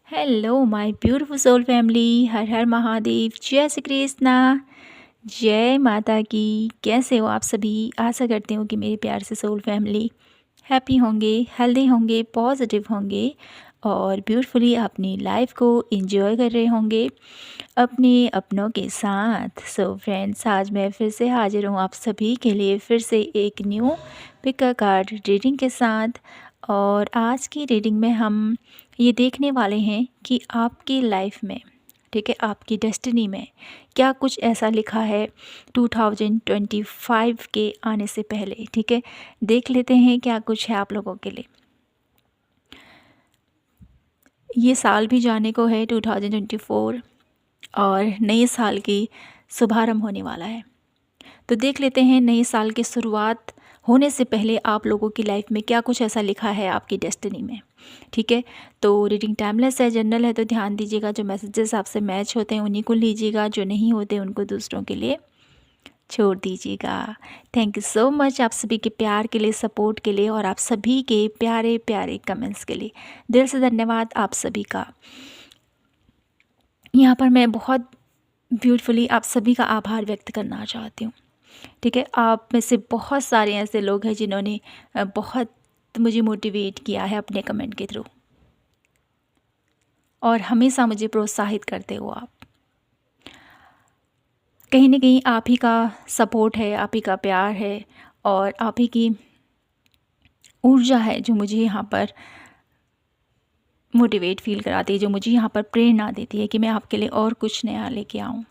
Hello my beautiful soul family, हर हर महादेव, जय श्री कृष्णा, जय माता की। कैसे हो आप सभी? आशा करती हूँ कि मेरे प्यार से सोल फैमिली हैप्पी होंगे, हेल्दी होंगे, पॉजिटिव होंगे और ब्यूटीफुली अपनी लाइफ को एंजॉय कर रहे होंगे अपने अपनों के साथ। सो फ्रेंड्स, आज मैं फिर से हाजिर हूँ आप सभी के लिए फिर से एक न्यू पिक कार्ड रीडिंग के साथ। और आज की रीडिंग में हम ये देखने वाले हैं कि आपकी लाइफ में, ठीक है, आपकी डेस्टिनी में क्या कुछ ऐसा लिखा है 2025 के आने से पहले। ठीक है, देख लेते हैं क्या कुछ है आप लोगों के लिए। ये साल भी जाने को है 2024 और नए साल की शुभारंभ होने वाला है। तो देख लेते हैं नए साल की शुरुआत होने से पहले आप लोगों की लाइफ में क्या कुछ ऐसा लिखा है आपकी डेस्टिनी में। ठीक है, तो रीडिंग टाइमलेस है, जनरल है, तो ध्यान दीजिएगा। जो मैसेजेस आपसे मैच होते हैं उन्हीं को लीजिएगा, जो नहीं होते उनको दूसरों के लिए छोड़ दीजिएगा। थैंक यू सो मच आप सभी के प्यार के लिए, सपोर्ट के लिए और आप सभी के प्यारे प्यारे कमेंट्स के लिए। दिल से धन्यवाद आप सभी का। यहाँ पर मैं बहुत ब्यूटीफुली आप सभी का आभार व्यक्त करना चाहती हूँ। ठीक है, आप में से बहुत सारे ऐसे लोग हैं जिन्होंने बहुत मुझे मोटिवेट किया है अपने कमेंट के थ्रू और हमेशा मुझे प्रोत्साहित करते हो आप। कहीं ना कहीं आप ही का सपोर्ट है, आप ही का प्यार है और आप ही की ऊर्जा है जो मुझे यहाँ पर मोटिवेट फील कराती है, जो मुझे यहाँ पर प्रेरणा देती है कि मैं आपके लिए और कुछ नया लेके आऊँ।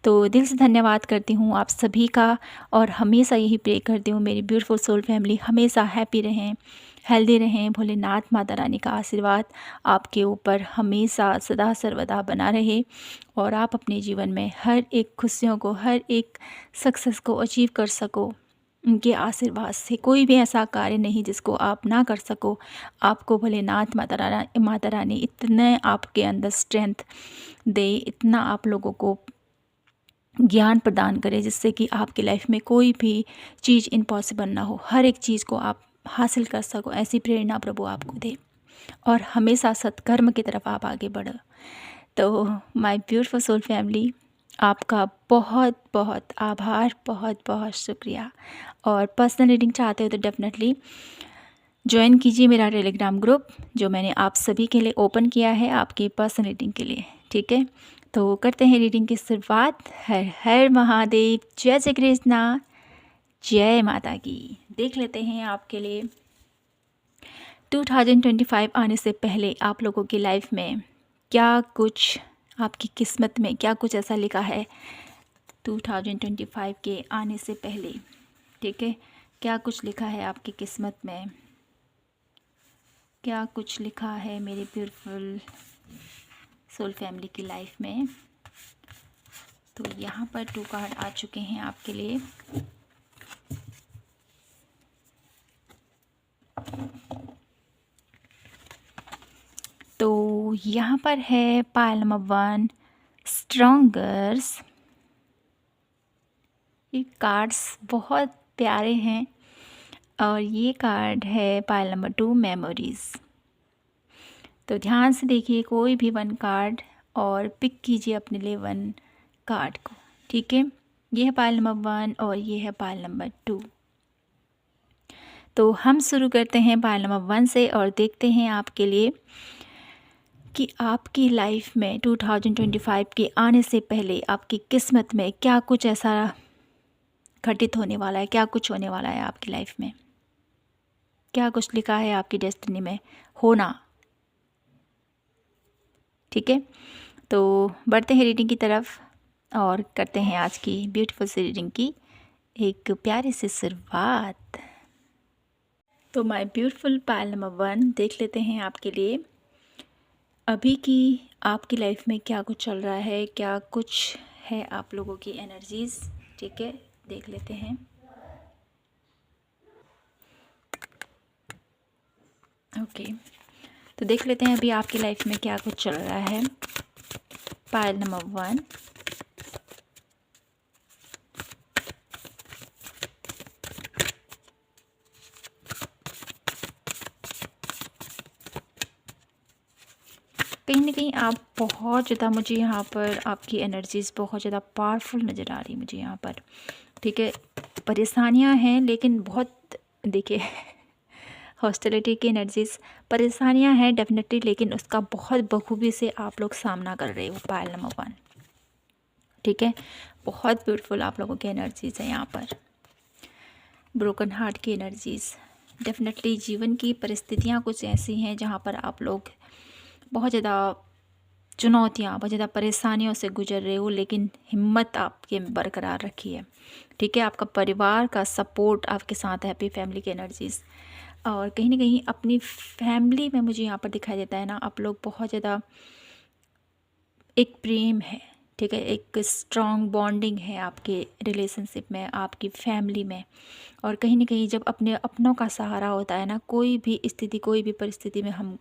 तो दिल से धन्यवाद करती हूँ आप सभी का और हमेशा यही प्रे करती हूँ मेरी ब्यूटीफुल सोल फैमिली हमेशा हैप्पी रहें, हेल्दी रहें। भोलेनाथ माता रानी का आशीर्वाद आपके ऊपर हमेशा सदा सर्वदा बना रहे और आप अपने जीवन में हर एक खुशियों को, हर एक सक्सेस को अचीव कर सको। उनके आशीर्वाद से कोई भी ऐसा कार्य नहीं जिसको आप ना कर सको। आपको भोलेनाथ माता रानी इतने आपके अंदर स्ट्रेंथ दे, इतना आप लोगों को ज्ञान प्रदान करे जिससे कि आपकी लाइफ में कोई भी चीज़ इम्पॉसिबल ना हो, हर एक चीज़ को आप हासिल कर सको। ऐसी प्रेरणा प्रभु आपको दे और हमेशा सत्कर्म की तरफ आप आगे बढ़ो। तो माय ब्यूटीफुल सोल फैमिली, आपका बहुत बहुत आभार, बहुत बहुत शुक्रिया। और पर्सनल रीडिंग चाहते हो तो डेफिनेटली ज्वाइन कीजिए मेरा टेलीग्राम ग्रुप जो मैंने आप सभी के लिए ओपन किया है आपकी पर्सनल रीडिंग के लिए। ठीक है, तो करते हैं रीडिंग की शुरुआत। हर हर महादेव, जय श्री कृष्णा, जय माता की। देख लेते हैं आपके लिए 2025 आने से पहले आप लोगों की लाइफ में क्या कुछ, आपकी किस्मत में क्या कुछ ऐसा लिखा है 2025 के आने से पहले। ठीक है, क्या कुछ लिखा है आपकी किस्मत में, क्या कुछ लिखा है मेरे ब्यूटीफुल सोल फैमिली की लाइफ में। तो यहाँ पर 2 कार्ड आ चुके हैं आपके लिए। तो यहाँ पर है पाइल नंबर 1, स्ट्रॉन्गर्स। ये कार्ड्स बहुत प्यारे हैं और ये कार्ड है पाइल नंबर 2, मेमोरीज़। तो ध्यान से देखिए कोई भी 1 कार्ड और पिक कीजिए अपने लिए 1 कार्ड को। ठीक है, ये है पाइल नंबर 1 और ये है पाइल नंबर 2। तो हम शुरू करते हैं पाइल नंबर 1 से और देखते हैं आपके लिए कि आपकी लाइफ में 2025 के आने से पहले आपकी किस्मत में क्या कुछ ऐसा घटित होने वाला है, क्या कुछ होने वाला है आपकी लाइफ में, क्या कुछ लिखा है आपकी डेस्टिनी में होना। ठीक है, तो बढ़ते हैं रीडिंग की तरफ और करते हैं आज की ब्यूटीफुल सी रीडिंग की एक प्यारी सी शुरुआत। तो माय ब्यूटीफुल पाइल नंबर 1 देख लेते हैं आपके लिए अभी की आपकी लाइफ में क्या कुछ चल रहा है, क्या कुछ है आप लोगों की एनर्जीज। ठीक है, देख लेते हैं। ओके, तो देख लेते हैं अभी आपकी लाइफ में क्या कुछ चल रहा है। पाइल नंबर 1, कहीं न कहीं आप बहुत ज़्यादा, मुझे यहाँ पर आपकी एनर्जीज़ बहुत ज़्यादा पावरफुल नज़र आ रही है मुझे यहाँ पर, ठीक है। परेशानियाँ हैं लेकिन बहुत, देखिए हॉस्टिलिटी की एनर्जीज़, परेशानियाँ हैं डेफ़िनेटली, लेकिन उसका बहुत बखूबी से आप लोग सामना कर रहे हो, पायल नंबर 1, ठीक है। बहुत ब्यूटीफुल आप लोगों की एनर्जीज़ है यहाँ पर। ब्रोकन हार्ट की एनर्जीज़, डेफ़िनेटली जीवन की परिस्थितियाँ कुछ ऐसी हैं जहाँ पर आप लोग बहुत ज़्यादा चुनौतियाँ, बहुत ज़्यादा परेशानियों से गुजर रहे हो, लेकिन हिम्मत आपके बरकरार रखी है, ठीक है। आपका परिवार का सपोर्ट आपके साथ है, हैप्पी फैमिली की एनर्जीज़। और कहीं न कहीं अपनी फैमिली में मुझे यहाँ पर दिखाई देता है ना, आप लोग बहुत ज़्यादा, एक प्रेम है, ठीक है, एक स्ट्रॉन्ग बॉन्डिंग है आपके रिलेशनशिप में, आपकी फैमिली में। और कहीं न कहीं जब अपने अपनों का सहारा होता है ना, कोई भी स्थिति, कोई भी परिस्थिति में हम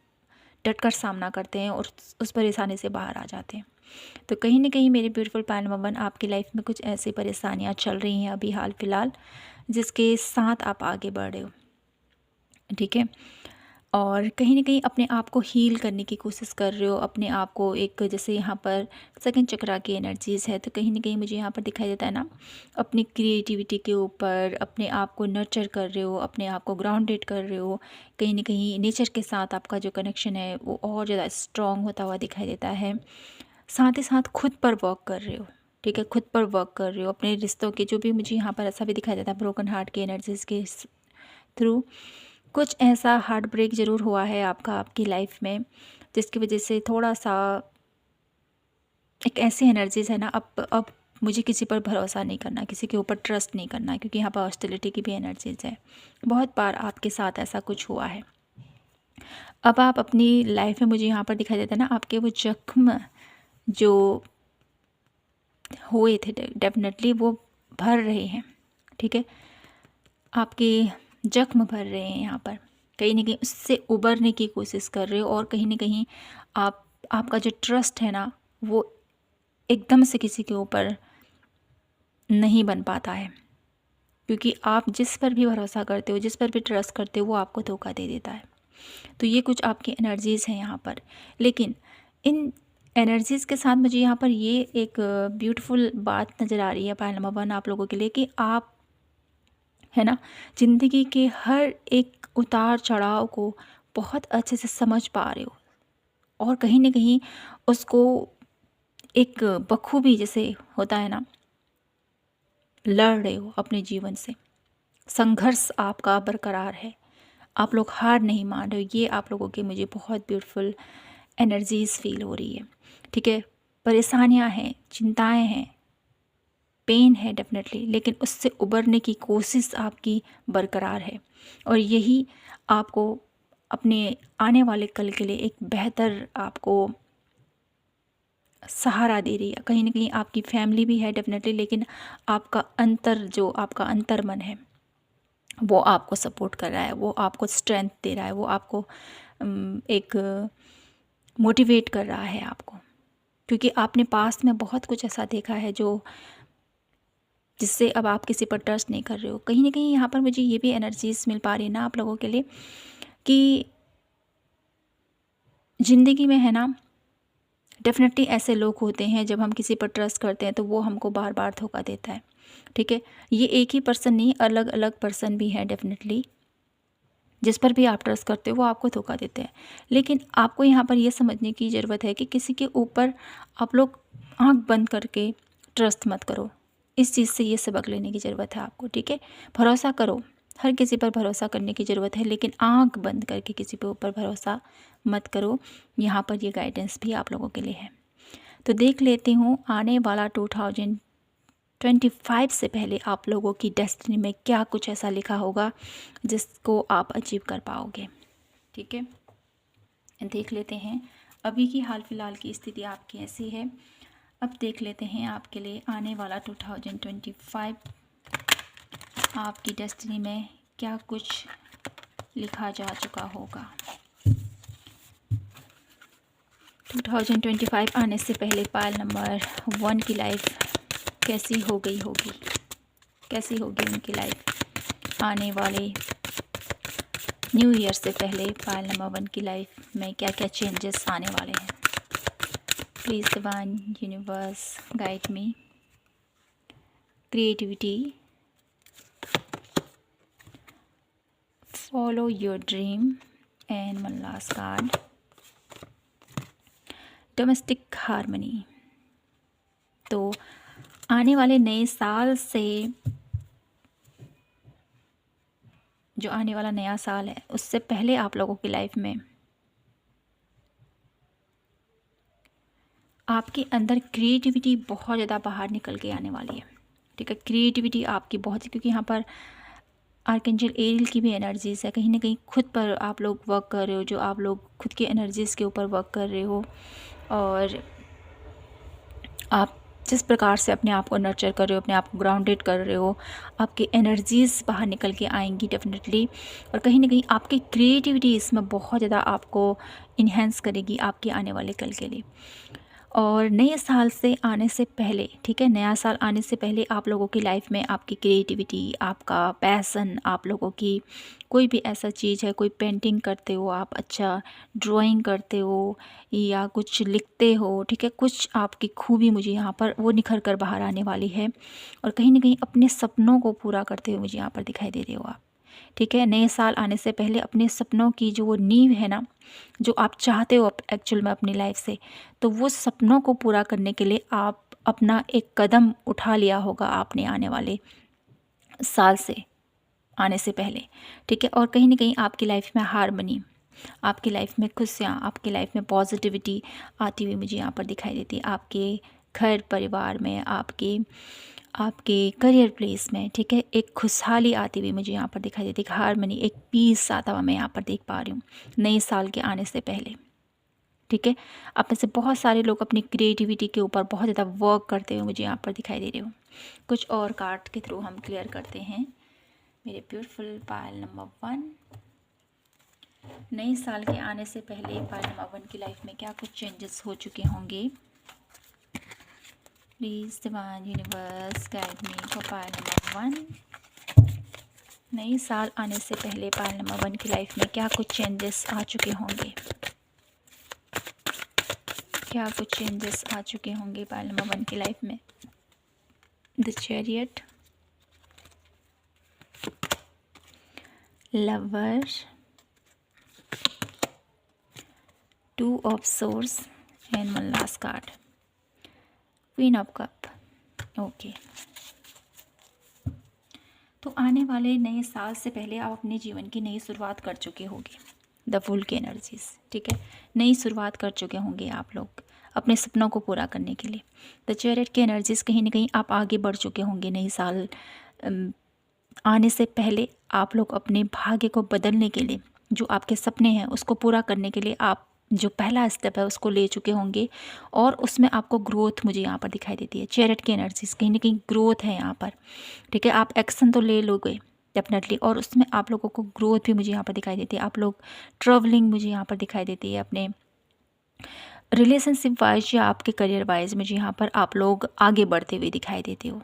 डटकर सामना करते हैं और उस परेशानी से बाहर आ जाते हैं। तो कहीं न कहीं मेरे ब्यूटीफुल पायल नंबर 1, आपकी लाइफ में कुछ ऐसी परेशानियाँ चल रही हैं अभी हाल फिलहाल, जिसके साथ आप आगे बढ़ रहे हो, ठीक है। और कहीं न कहीं अपने आप को हील करने की कोशिश कर रहे हो, अपने आप को एक, जैसे यहाँ पर सेकंड चक्रा की एनर्जीज़ है, तो कहीं न कहीं मुझे यहाँ पर दिखाई देता है ना, अपनी क्रिएटिविटी के ऊपर अपने आप को नर्चर कर रहे हो, अपने आप को ग्राउंडेड कर रहे हो। कहीं न कहीं नेचर के साथ आपका जो कनेक्शन है वो और ज़्यादा स्ट्रॉन्ग होता हुआ दिखाई देता है। साथ ही साथ खुद पर वर्क कर रहे हो, ठीक है, खुद पर वर्क कर रहे हो, अपने रिश्तों के, जो भी मुझे यहाँ पर ऐसा भी दिखाई देता है ब्रोकन हार्ट की एनर्जीज़ के थ्रू, कुछ ऐसा हार्ट ब्रेक ज़रूर हुआ है आपका, आपकी लाइफ में, जिसकी वजह से थोड़ा-सा एक ऐसी एनर्जीज़ है ना, अब मुझे किसी पर भरोसा नहीं करना, किसी के ऊपर ट्रस्ट नहीं करना, क्योंकि यहाँ पर हॉस्टिलिटी की भी एनर्जीज़ है। बहुत बार आपके साथ ऐसा कुछ हुआ है। अब आप अपनी लाइफ में, मुझे यहाँ पर दिखाई देता है ना, आपके वो ज़ख्म जो हुए थे, डेफ़िनेटली वो भर रहे हैं, ठीक है। आपके ज़ख्म भर रहे हैं यहाँ पर, कहीं न कहीं उससे उबरने की कोशिश कर रहे हो। और कहीं न कहीं आपका जो ट्रस्ट है ना, वो एकदम से किसी के ऊपर नहीं बन पाता है, क्योंकि आप जिस पर भी भरोसा करते हो, जिस पर भी ट्रस्ट करते हो, वो आपको धोखा दे देता है। तो ये कुछ आपकी एनर्जीज़ हैं यहाँ पर। लेकिन इन एनर्जीज़ के साथ मुझे यहाँ पर ये एक ब्यूटीफुल बात नज़र आ रही है पायल नंबर 1 आप लोगों के लिए, कि आप, है ना, ज़िंदगी के हर एक उतार चढ़ाव को बहुत अच्छे से समझ पा रहे हो, और कहीं न कहीं उसको एक बखूबी, जैसे होता है ना, लड़ रहे हो अपने जीवन से। संघर्ष आपका बरकरार है, आप लोग हार नहीं मान रहे हो। ये आप लोगों की मुझे बहुत ब्यूटीफुल एनर्जीज़ फ़ील हो रही है, ठीक है। परेशानियाँ हैं, चिंताएँ हैं, पेन है डेफ़िनेटली, लेकिन उससे उबरने की कोशिश आपकी बरकरार है, और यही आपको अपने आने वाले कल के लिए एक बेहतर आपको सहारा दे रही है। कहीं न कहीं आपकी फैमिली भी है डेफ़िनेटली, लेकिन आपका जो आपका अंतर्मन है, वो आपको सपोर्ट कर रहा है, वो आपको स्ट्रेंथ दे रहा है, वो आपको एक मोटिवेट कर रहा है आपको, क्योंकि आपने पास्ट में बहुत कुछ ऐसा देखा है जिससे अब आप किसी पर ट्रस्ट नहीं कर रहे हो। कहीं न कहीं यहाँ पर मुझे ये भी एनर्जीज़ मिल पा रही है ना आप लोगों के लिए, कि ज़िंदगी में, है ना, डेफ़िनेटली ऐसे लोग होते हैं, जब हम किसी पर ट्रस्ट करते हैं तो वो हमको बार बार धोखा देता है, ठीक है। ये एक ही पर्सन नहीं, अलग अलग पर्सन भी हैं डेफ़िनेटली, जिस पर भी आप ट्रस्ट करते हो वो आपको धोखा देते हैं। लेकिन आपको यहाँ पर ये समझने की ज़रूरत है कि किसी के ऊपर आप लोग आँख बंद करके ट्रस्ट मत करो। इस चीज़ से ये सबक लेने की ज़रूरत है आपको, ठीक है। भरोसा करो, हर किसी पर भरोसा करने की ज़रूरत है, लेकिन आँख बंद करके किसी के ऊपर भरोसा मत करो। यहाँ पर ये गाइडेंस भी आप लोगों के लिए है। तो देख लेती हूँ आने वाला 2025 से पहले आप लोगों की डेस्टिनी में क्या कुछ ऐसा लिखा होगा जिसको आप अचीव कर पाओगे, ठीक है। देख लेते हैं अभी की हाल फिलहाल की स्थिति आपकी ऐसी है। अब देख लेते हैं आपके लिए आने वाला 2025 आपकी डेस्टिनी में क्या कुछ लिखा जा चुका होगा। 2025 आने से पहले पायल नंबर 1 की लाइफ कैसी हो गई होगी, कैसी होगी उनकी लाइफ। आने वाले न्यू ईयर से पहले पायल नंबर 1 की लाइफ में क्या क्या चेंजेस आने वाले हैं। Please divine universe guide me. Creativity, follow your dream and one last card, domestic harmony. तो आने वाले नए साल से, जो आने वाला नया साल है उससे पहले आप लोगों की लाइफ में आपके अंदर क्रिएटिविटी बहुत ज़्यादा बाहर निकल के आने वाली है। ठीक है, क्रिएटिविटी आपकी बहुत, क्योंकि यहाँ पर आर्कएंजल एरियल की भी एनर्जीज है। कहीं ना कहीं खुद पर आप लोग वर्क कर रहे हो, जो आप लोग खुद की एनर्जीज़ के ऊपर वर्क कर रहे हो, और आप जिस प्रकार से अपने आप को नर्चर कर रहे हो, अपने आप को ग्राउंडेड कर रहे हो, आपकी एनर्जीज़ बाहर निकल के आएंगी डेफिनेटली। और कहीं ना कहीं आपकी क्रिएटिविटी इसमें बहुत ज़्यादा आपको इन्हेंस करेगी आपके आने वाले कल के लिए। और नए साल से आने से पहले, ठीक है, नया साल आने से पहले आप लोगों की लाइफ में आपकी क्रिएटिविटी, आपका पैसन, आप लोगों की कोई भी ऐसा चीज़ है, कोई पेंटिंग करते हो आप, अच्छा ड्राइंग करते हो या कुछ लिखते हो, ठीक है, कुछ आपकी खूबी मुझे यहाँ पर वो निखर कर बाहर आने वाली है। और कहीं ना कहीं अपने सपनों को पूरा करते हुए मुझे यहाँ पर दिखाई दे रहे हो आप। ठीक है, नए साल आने से पहले अपने सपनों की जो वो नींव है ना, जो आप चाहते हो एक्चुअल में अपनी लाइफ से, तो वो सपनों को पूरा करने के लिए आप अपना एक कदम उठा लिया होगा आपने आने वाले साल से आने से पहले। ठीक है, और कहीं ना कहीं आपकी लाइफ में हार्मनी, आपकी लाइफ में खुशियाँ, आपकी लाइफ में पॉजिटिविटी आती हुई मुझे यहाँ पर दिखाई देती है। आपके घर परिवार में, आपके करियर प्लेस में, ठीक है, एक खुशहाली आती हुई मुझे यहाँ पर दिखाई देती है। हार्मनी, एक पीस आता हुआ मैं यहाँ पर देख पा रही हूँ नए साल के आने से पहले। ठीक है, आप में से बहुत सारे लोग अपनी क्रिएटिविटी के ऊपर बहुत ज़्यादा वर्क करते हुए मुझे यहाँ पर दिखाई दे रहे हो। कुछ और कार्ड के थ्रू हम क्लियर करते हैं मेरे ब्यूटीफुल पायल नंबर 1। नए साल के आने से पहले पायल नंबर 1 की लाइफ में क्या कुछ चेंजेस हो चुके होंगे? Please divine universe guide me for pile number 1। नए साल आने से पहले पायल नंबर 1 की लाइफ में क्या कुछ चेंजेस आ चुके होंगे? क्या कुछ चेंजेस आ चुके होंगे पायल नंबर 1 की लाइफ में? The chariot, lover, 2 of source and one last card, queen of cup. Okay, तो आने वाले नए साल से पहले आप अपने जीवन की नई शुरुआत कर चुके होंगे। द फुल की एनर्जीज, ठीक है, नई शुरुआत कर चुके होंगे आप लोग अपने सपनों को पूरा करने के लिए। द चैरियट की एनर्जीज, कहीं ना कहीं आप आगे बढ़ चुके होंगे। नई साल आने से पहले आप लोग अपने भाग्य को बदलने के लिए, जो आपके सपने हैं उसको पूरा करने के लिए आप जो पहला स्टेप है उसको ले चुके होंगे, और उसमें आपको ग्रोथ मुझे यहाँ पर दिखाई देती है। चैरियट की एनर्जीज, कहीं ना कहीं ग्रोथ है यहाँ पर। ठीक है, आप एक्शन तो ले लोगे डेफिनेटली, और उसमें आप लोगों को ग्रोथ भी मुझे यहाँ पर दिखाई देती है। आप लोग ट्रैवलिंग मुझे यहाँ पर दिखाई देती है, अपने रिलेशनशिप वाइज या आपके करियर वाइज मुझे यहाँ पर आप लोग आगे बढ़ते हुए दिखाई देते हो।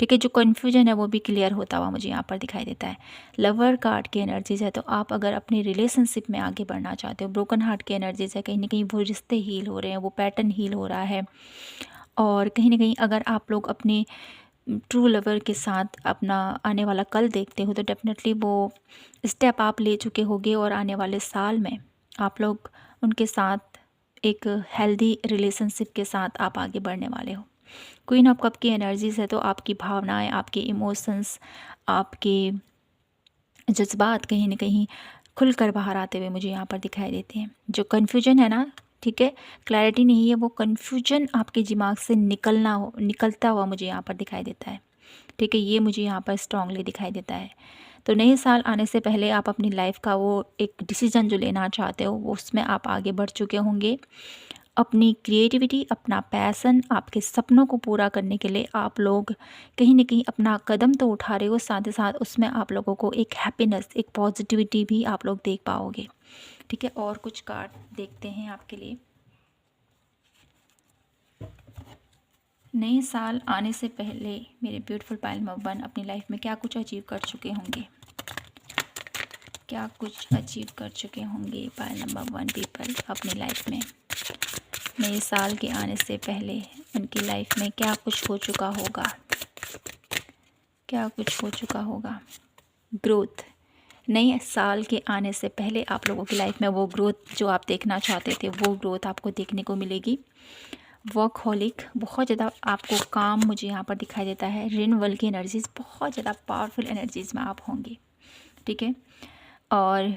ठीक है, जो कन्फ्यूजन है वो भी क्लियर होता हुआ मुझे यहाँ पर दिखाई देता है। लवर कार्ड की एनर्जीज है, तो आप अगर अपने रिलेशनशिप में आगे बढ़ना चाहते हो। ब्रोकन हार्ट की एनर्जीज है, कहीं ना कहीं वो रिश्ते हील हो रहे हैं, वो पैटर्न हील हो रहा है। और कहीं ना कहीं अगर आप लोग अपने ट्रू लवर के साथ अपना आने वाला कल देखते हो, तो डेफिनेटली वो स्टेप आप ले चुके होंगे, और आने वाले साल में आप लोग उनके साथ एक हेल्दी रिलेशनशिप के साथ आप आगे बढ़ने वाले हो। क्वीन ऑफ कप की एनर्जीज है, तो आपकी भावनाएं, आपके इमोशंस, आपके जज्बात कहीं ना कहीं खुलकर बाहर आते हुए मुझे यहाँ पर दिखाई देते हैं। जो कन्फ्यूजन है ना, ठीक है, क्लैरिटी नहीं है, वो कन्फ्यूजन आपके दिमाग से निकलता हुआ मुझे यहाँ पर दिखाई देता है। ठीक है, ये मुझे यहाँ पर स्ट्रांगली दिखाई देता है। तो नए साल आने से पहले आप अपनी लाइफ का वो एक डिसीजन जो लेना चाहते हो वो उसमें आप आगे बढ़ चुके होंगे। अपनी क्रिएटिविटी, अपना पैसन, आपके सपनों को पूरा करने के लिए आप लोग कहीं ना कहीं अपना कदम तो उठा रहे हो, साथ ही साथ उसमें आप लोगों को एक हैप्पीनेस, एक पॉजिटिविटी भी आप लोग देख पाओगे। ठीक है, और कुछ कार्ड देखते हैं आपके लिए। नए साल आने से पहले मेरे ब्यूटीफुल पायल नंबर 1 अपनी लाइफ में क्या कुछ अचीव कर चुके होंगे? क्या कुछ अचीव कर चुके होंगे पायल नंबर 1 पीपल अपनी लाइफ में? नए साल के आने से पहले उनकी लाइफ में क्या कुछ हो चुका होगा, क्या कुछ हो चुका होगा। ग्रोथ, नए साल के आने से पहले आप लोगों की लाइफ में वो ग्रोथ जो आप देखना चाहते थे वो ग्रोथ आपको देखने को मिलेगी। वर्कहॉलिक, बहुत ज़्यादा आपको काम मुझे यहाँ पर दिखाई देता है। रिन्यूअल की एनर्जीज़, बहुत ज़्यादा पावरफुल एनर्जीज़ में आप होंगे, ठीक है। और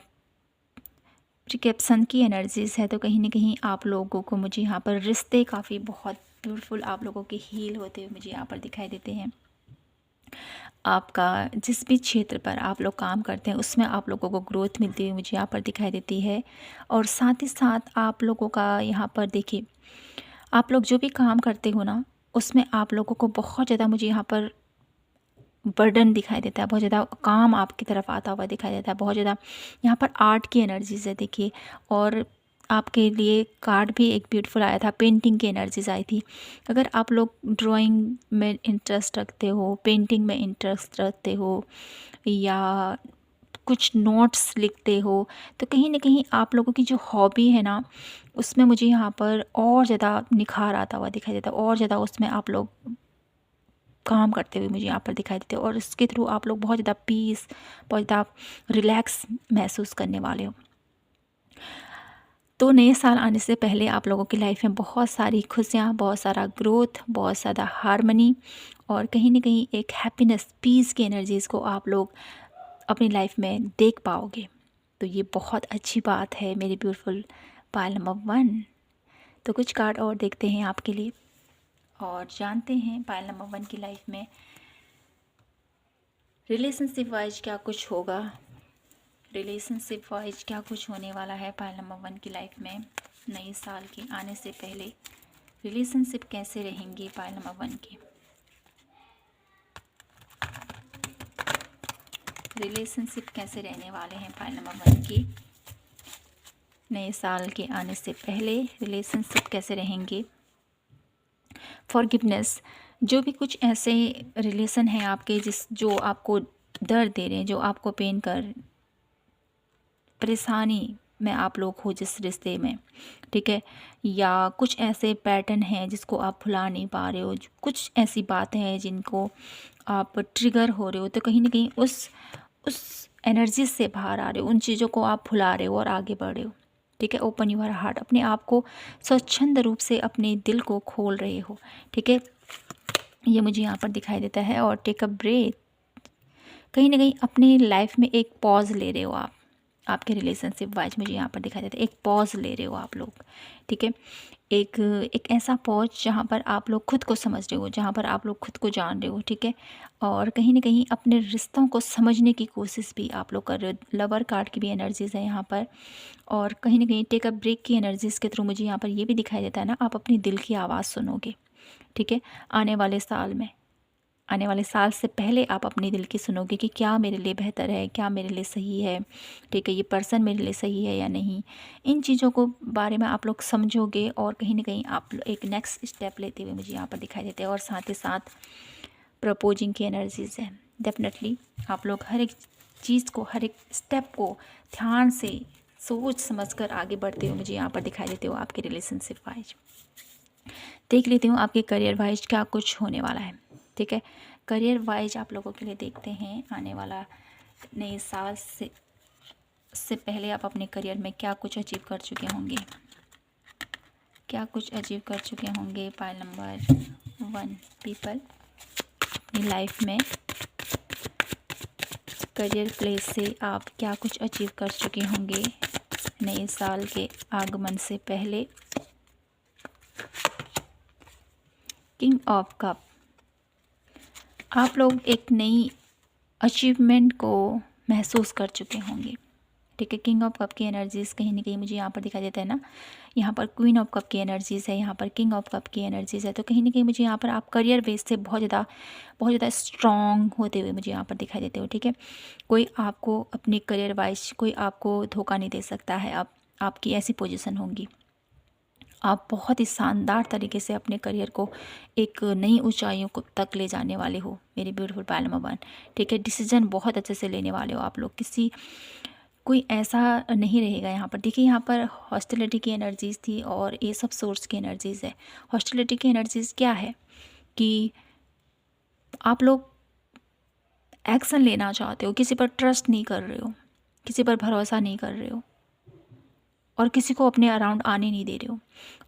प्रिकेप्सन की एनर्जीज़ है, तो कहीं ना कहीं आप लोगों को मुझे यहाँ पर रिश्ते काफ़ी बहुत ब्यूटीफुल आप लोगों के हील होते हुए मुझे यहाँ पर दिखाई देते हैं। आपका जिस भी क्षेत्र पर आप लोग काम करते हैं उसमें आप लोगों को ग्रोथ मिलती हुई मुझे यहाँ पर दिखाई देती है। और साथ ही साथ आप लोगों का यहाँ पर देखिए, आप लोग जो भी काम करते हो ना उसमें आप लोगों को बहुत ज़्यादा मुझे यहाँ पर बर्डन दिखाई देता है, बहुत ज़्यादा काम आपकी तरफ आता हुआ दिखाई देता है। बहुत ज़्यादा यहाँ पर आर्ट की एनर्जीज़ है देखिए। और आपके लिए कार्ड भी एक ब्यूटीफुल आया था, पेंटिंग की एनर्जीज आई थी। अगर आप लोग ड्राइंग में इंटरेस्ट रखते हो, पेंटिंग में इंटरेस्ट रखते हो या कुछ नोट्स लिखते हो, तो कहीं ना कहीं आप लोगों की जो हॉबी है ना उसमें मुझे यहाँ पर और ज़्यादा निखार आता हुआ दिखाई देता है, और ज़्यादा उसमें आप लोग काम करते हुए मुझे यहाँ पर दिखाई देते हो। और इसके थ्रू आप लोग बहुत ज़्यादा पीस, बहुत ज़्यादा रिलैक्स महसूस करने वाले हो। तो नए साल आने से पहले आप लोगों की लाइफ में बहुत सारी खुशियाँ, बहुत सारा ग्रोथ, बहुत ज़्यादा हार्मनी और कहीं ना कहीं एक हैप्पीनेस, पीस की एनर्जीज़ को आप लोग अपनी लाइफ में देख पाओगे। तो ये बहुत अच्छी बात है मेरी ब्यूटीफुल पायल नंबर 1। तो कुछ कार्ड और देखते हैं आपके लिए और जानते हैं पायल नंबर 1 की लाइफ में रिलेशनशिप वाइज क्या कुछ होगा, रिलेशनशिप वाइज क्या कुछ होने वाला है पायल नंबर 1 की लाइफ में नए साल के आने से पहले। रिलेशनशिप कैसे रहेंगे पायल नंबर 1 की, रिलेशनशिप कैसे रहने वाले हैं पायल नंबर 1 की नए साल के आने से पहले, रिलेशनशिप कैसे रहेंगे। फॉरगिवनेस, जो भी कुछ ऐसे रिलेशन हैं आपके जो आपको दर्द दे रहे हैं, जो आपको पेन कर, परेशानी में आप लोग हो जिस रिश्ते में, ठीक है, या कुछ ऐसे पैटर्न हैं जिसको आप भुला नहीं पा रहे हो, कुछ ऐसी बातें हैं जिनको आप ट्रिगर हो रहे हो, तो कहीं ना कहीं उस एनर्जी से बाहर आ रहे हो, उन चीज़ों को आप भुला रहे हो और आगे बढ़ रहे हो, ठीक है। ओपन योर हार्ट, अपने आप को स्वच्छंद रूप से अपने दिल को खोल रहे हो, ठीक है, ये मुझे यहाँ पर दिखाई देता है। और टेक अ ब्रेथ, कहीं ना कहीं अपनी लाइफ में एक पॉज ले रहे हो आप, आपके रिलेशनशिप वाइज मुझे यहाँ पर दिखाई देता है एक पॉज ले रहे हो आप लोग, ठीक है। एक ऐसा पॉज जहाँ पर आप लोग खुद को समझ रहे हो, जहाँ पर आप लोग खुद को जान रहे हो, ठीक है। और कहीं ना कहीं अपने रिश्तों को समझने की कोशिश भी आप लोग कर रहे हो। लवर कार्ड की भी एनर्जीज़ है यहाँ पर। और कहीं ना कहीं टेक अ ब्रेक की एनर्जीज़ के थ्रू मुझे यहाँ पर ये भी दिखाई देता है ना, आप अपनी दिल की आवाज़ सुनोगे, ठीक है। आने वाले साल में, आने वाले साल से पहले आप अपने दिल की सुनोगे कि क्या मेरे लिए बेहतर है, क्या मेरे लिए सही है, ठीक है, ये पर्सन मेरे लिए सही है या नहीं। इन चीज़ों को बारे में आप लोग समझोगे और कहीं ना कहीं आप एक नेक्स्ट स्टेप लेते हुए मुझे यहाँ पर दिखाई देते हैं। और साथ ही साथ प्रपोजिंग की एनर्जीज है। डेफिनेटली आप लोग हर एक चीज़ को, हर एक स्टेप को ध्यान से सोच समझ कर आगे बढ़ते हुए मुझे यहाँ पर दिखाई देते हो। आपके रिलेशनशिप वाइज देख लेती हूँ आपके करियर वाइज क्या कुछ होने वाला है, ठीक है। करियर वाइज आप लोगों के लिए देखते हैं आने वाला नए साल से पहले आप अपने करियर में क्या कुछ अचीव कर चुके होंगे, क्या कुछ अचीव कर चुके होंगे पायल नंबर 1 पीपल अपनी लाइफ में। करियर प्लेस से आप क्या कुछ अचीव कर चुके होंगे नए साल के आगमन से पहले। किंग ऑफ कप, आप लोग एक नई अचीवमेंट को महसूस कर चुके होंगे, ठीक है। किंग ऑफ कप की एनर्जीज़ कहीं ना कहीं मुझे यहाँ पर दिखाई देता है ना, यहाँ पर क्वीन ऑफ कप की एनर्जीज़ है, यहाँ पर किंग ऑफ कप की एनर्जीज़ है। तो कहीं ना कहीं मुझे यहाँ पर आप करियर बेस से बहुत ज़्यादा स्ट्रॉन्ग होते हुए मुझे यहाँ पर दिखाई देते हो, ठीक है। कोई आपको अपने करियर वाइज कोई आपको धोखा नहीं दे सकता है। आपकी ऐसी पोजीशन होंगी, आप बहुत ही शानदार तरीके से अपने करियर को एक नई ऊंचाइयों को तक ले जाने वाले हो मेरी ब्यूटीफुल पायल नंबर 1, ठीक है। डिसीजन बहुत अच्छे से लेने वाले हो आप लोग। कोई ऐसा नहीं रहेगा यहाँ पर। देखिए यहाँ पर हॉस्टिलिटी की एनर्जीज़ थी और ये सब सोर्स की एनर्जीज़ है। हॉस्टिलिटी की एनर्जीज़ क्या है कि आप लोग एक्शन लेना चाहते हो, किसी पर ट्रस्ट नहीं कर रहे हो, किसी पर भरोसा नहीं कर रहे हो और किसी को अपने अराउंड आने नहीं दे रहे हो।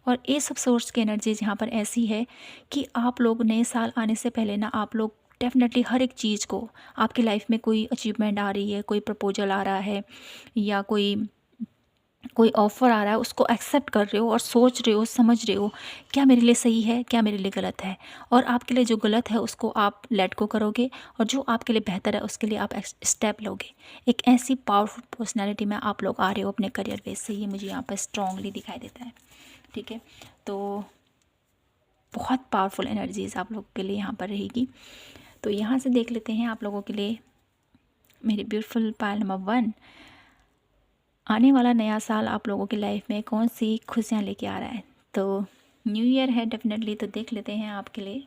और ये सब सोर्स की एनर्जीज यहाँ पर ऐसी है कि आप लोग नए साल आने से पहले ना आप लोग डेफिनेटली हर एक चीज़ को, आपकी लाइफ में कोई अचीवमेंट आ रही है, कोई प्रपोजल आ रहा है या कोई कोई ऑफ़र आ रहा है, उसको एक्सेप्ट कर रहे हो और सोच रहे हो, समझ रहे हो क्या मेरे लिए सही है, क्या मेरे लिए गलत है। और आपके लिए जो गलत है उसको आप लेट गो करोगे और जो आपके लिए बेहतर है उसके लिए आप स्टेप लोगे। एक ऐसी पावरफुल पर्सनैलिटी में आप लोग आ रहे हो अपने करियर बेस से, ये मुझे यहाँ पर स्ट्रांगली दिखाई देता है। ठीक है, तो बहुत पावरफुल एनर्जीज आप लोगों के लिए यहाँ पर रहेगी। तो यहाँ से देख लेते हैं आप लोगों के लिए मेरी ब्यूटीफुल पायल नंबर 1, आने वाला नया साल आप लोगों की लाइफ में कौन सी खुशियाँ लेके आ रहा है। तो न्यू ईयर है डेफिनेटली, तो देख लेते हैं आपके लिए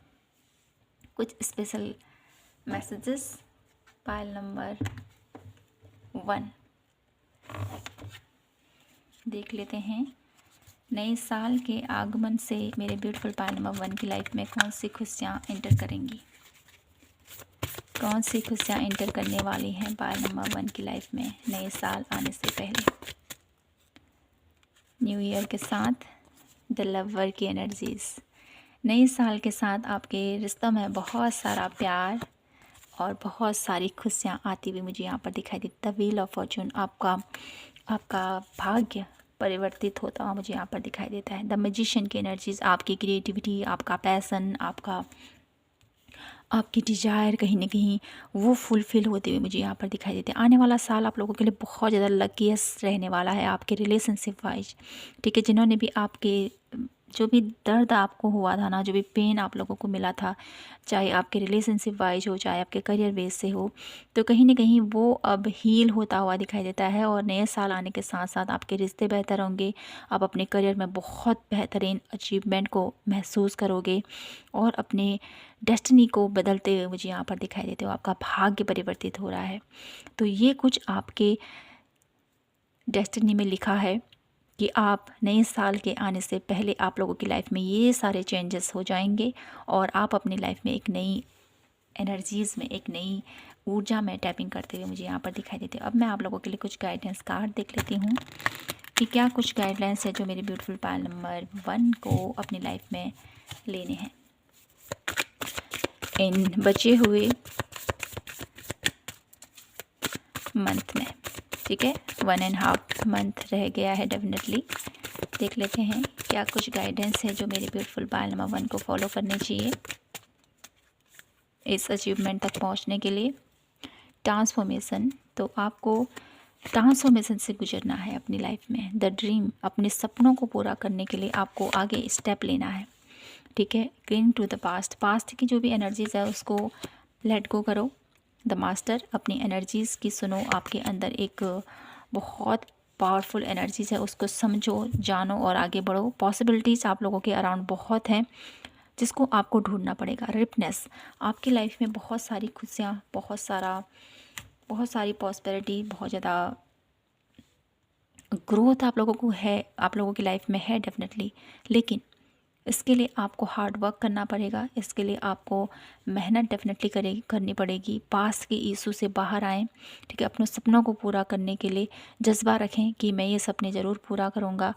कुछ स्पेशल मैसेजेस। पायल नंबर 1 देख लेते हैं, नए साल के आगमन से मेरे ब्यूटीफुल पायल नंबर 1 की लाइफ में कौन सी खुशियाँ एंटर करेंगी, कौन सी खुशियाँ एंटर करने वाली हैं पायल नंबर 1 की लाइफ में नए साल आने से पहले। न्यू ईयर के साथ द लवर की एनर्जीज़, नए साल के साथ आपके रिश्तों में बहुत सारा प्यार और बहुत सारी खुशियाँ आती हुई मुझे यहाँ पर दिखाई दी। द व्हील ऑफ फॉर्चून, आपका भाग्य परिवर्तित होता हुआ मुझे यहाँ पर दिखाई देता है। द मैजिशियन की एनर्जीज़, आपकी क्रिएटिविटी, आपका पैसन, आपकी डिज़ायर कहीं ना कहीं वो फुलफ़िल होते हुए मुझे यहाँ पर दिखाई देते हैं। आने वाला साल आप लोगों के लिए बहुत ज़्यादा लकीएस्ट रहने वाला है आपके रिलेशनशिप वाइज। ठीक है, जिन्होंने भी आपके जो भी दर्द आपको हुआ था ना, जो भी पेन आप लोगों को मिला था, चाहे आपके रिलेशनशिप वाइज हो, चाहे आपके करियर बेस से हो, तो कहीं ना कहीं वो अब हील होता हुआ दिखाई देता है। और नए साल आने के साथ साथ आपके रिश्ते बेहतर होंगे, आप अपने करियर में बहुत बेहतरीन अचीवमेंट को महसूस करोगे और अपने डेस्टिनी को बदलते हुए मुझे यहाँ पर दिखाई देते हो। आपका भाग्य परिवर्तित हो रहा है। तो ये कुछ आपके डेस्टिनी में लिखा है कि आप नए साल के आने से पहले आप लोगों की लाइफ में ये सारे चेंजेस हो जाएंगे और आप अपनी लाइफ में एक नई एनर्जीज़ में, एक नई ऊर्जा में टैपिंग करते हुए मुझे यहाँ पर दिखाई देते हैं। अब मैं आप लोगों के लिए कुछ गाइडेंस कार्ड देख लेती हूँ कि क्या कुछ गाइडलाइंस है जो मेरी ब्यूटीफुल पायल नंबर 1 को अपनी लाइफ में लेने हैं इन बचे हुए मंथ में। ठीक है, 1.5 मंथ रह गया है डेफिनेटली। देख लेते हैं क्या कुछ गाइडेंस है जो मेरे ब्यूटीफुल पायल नंबर 1 को फॉलो करने चाहिए इस अचीवमेंट तक पहुंचने के लिए। ट्रांसफॉर्मेशन, तो आपको ट्रांसफॉर्मेशन से गुजरना है अपनी लाइफ में। द ड्रीम, अपने सपनों को पूरा करने के लिए आपको आगे स्टेप लेना है। ठीक है, cling to the past, past की जो भी एनर्जीज़ है उसको लेट गो करो। द मास्टर, अपनी एनर्जीज़ की सुनो, आपके अंदर एक बहुत पावरफुल एनर्जीज़ है, उसको समझो, जानो और आगे बढ़ो। पॉसिबिलिटीज़ आप लोगों के अराउंड बहुत हैं जिसको आपको ढूंढना पड़ेगा। रिपनेस, आपकी लाइफ में बहुत सारी खुशियाँ, बहुत सारी पॉसिबिलिटी, बहुत ज़्यादा ग्रोथ आप लोगों को है, आप लोगों की लाइफ में है डेफिनेटली। लेकिन इसके लिए आपको हार्ड वर्क करना पड़ेगा, इसके लिए आपको मेहनत डेफिनेटली करनी पड़ेगी। पास्ट के इशू से बाहर आएँ। ठीक है, अपने सपनों को पूरा करने के लिए जज्बा रखें कि मैं ये सपने ज़रूर पूरा करूँगा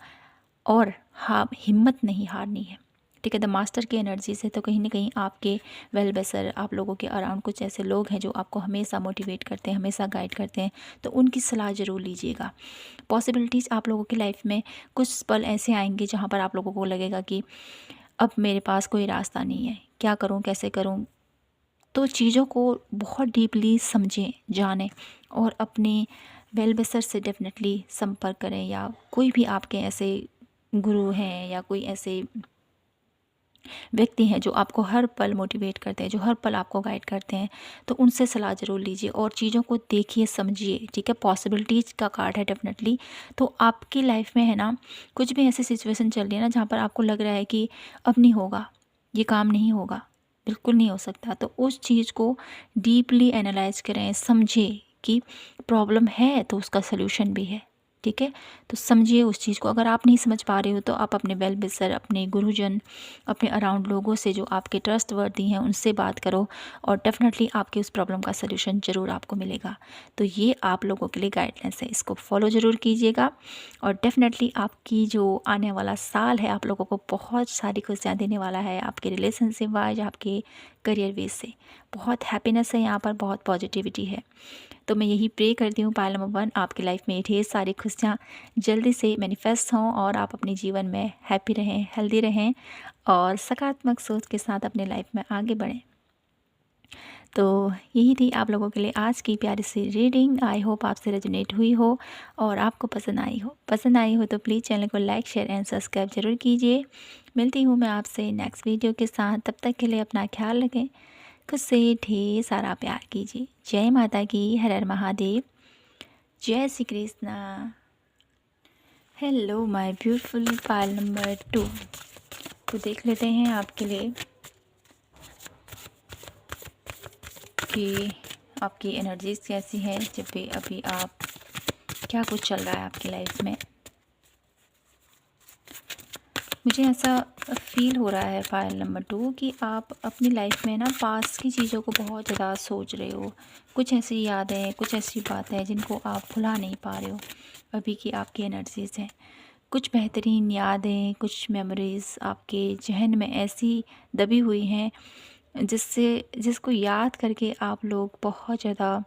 और हाँ, हिम्मत नहीं हारनी है। ठीक है, द मास्टर की एनर्जी से तो कहीं ना कहीं आपके वेल बेसर, आप लोगों के अराउंड कुछ ऐसे लोग हैं जो आपको हमेशा मोटिवेट करते हैं, हमेशा गाइड करते हैं, तो उनकी सलाह ज़रूर लीजिएगा। पॉसिबिलिटीज़, आप लोगों की लाइफ में कुछ पल ऐसे आएंगे जहाँ पर आप लोगों को लगेगा कि अब मेरे पास कोई रास्ता नहीं है, क्या करूँ, कैसे करूँ। तो चीज़ों को बहुत डीपली समझें, जानें और अपने वेल बेसर से डेफिनेटली संपर्क करें, या कोई भी आपके ऐसे गुरु हैं या कोई ऐसे व्यक्ति हैं जो आपको हर पल मोटिवेट करते हैं, जो हर पल आपको गाइड करते हैं, तो उनसे सलाह ज़रूर लीजिए और चीज़ों को देखिए, समझिए। ठीक है, पॉसिबिलिटीज़ का कार्ड है डेफिनेटली। तो आपकी लाइफ में है ना, कुछ भी ऐसी सिचुएशन चल रही है ना जहाँ पर आपको लग रहा है कि अब नहीं होगा, ये काम नहीं होगा, बिल्कुल नहीं हो सकता, तो उस चीज़ को डीपली एनालाइज करें, समझें आपकी प्रॉब्लम है तो उसका सल्यूशन भी है। ठीक है, तो समझिए उस चीज़ को। अगर आप नहीं समझ पा रहे हो तो आप अपने वेल विशर, अपने गुरुजन, अपने अराउंड लोगों से जो आपके ट्रस्ट वर्दी हैं उनसे बात करो, और डेफ़िनेटली आपकी उस प्रॉब्लम का सल्यूशन ज़रूर आपको मिलेगा। तो ये आप लोगों के लिए गाइडलाइंस है, इसको फॉलो ज़रूर कीजिएगा, और डेफ़िनेटली आपकी जो आने वाला साल है आप लोगों को बहुत सारी खुशियाँ देने वाला है। आपके रिलेशनशिप वाइज, आपके करियर बेस से बहुत हैप्पीनेस है यहाँ पर, बहुत पॉजिटिविटी है। तो मैं यही प्रे करती हूँ पायल नंबर 1 आपकी लाइफ में ढेर सारी खुशियाँ जल्दी से मैनिफेस्ट हों, और आप अपने जीवन में हैप्पी रहें, हेल्दी रहें, और सकारात्मक सोच के साथ अपने लाइफ में आगे बढ़ें। तो यही थी आप लोगों के लिए आज की प्यारी सी रीडिंग। आई होप आपसे रेजोनेट हुई हो और आपको पसंद आई हो। पसंद आई हो तो प्लीज़ चैनल को लाइक, शेयर एंड सब्सक्राइब ज़रूर कीजिए। मिलती हूँ मैं आपसे नेक्स्ट वीडियो के साथ। तब तक के लिए अपना ख्याल रखें, खुद से ढेर सारा प्यार कीजिए। जय माता की, हर हर महादेव, जय Shri Krishna. Hello my beautiful pile number 2। तो देख लेते हैं आपके लिए कि आपकी एनर्जीज कैसी है, जब भी अभी आप क्या कुछ चल रहा है आपकी लाइफ में। मुझे ऐसा फील हो रहा है फाइल नंबर 2 कि आप अपनी लाइफ में ना पास्ट की चीज़ों को बहुत ज़्यादा सोच रहे हो। कुछ ऐसी यादें, कुछ ऐसी बातें जिनको आप भुला नहीं पा रहे हो। अभी की आपकी एनर्जीज़ हैं, कुछ बेहतरीन यादें, कुछ मेमोरीज़ आपके जहन में ऐसी दबी हुई हैं जिसको याद करके आप लोग बहुत ज़्यादा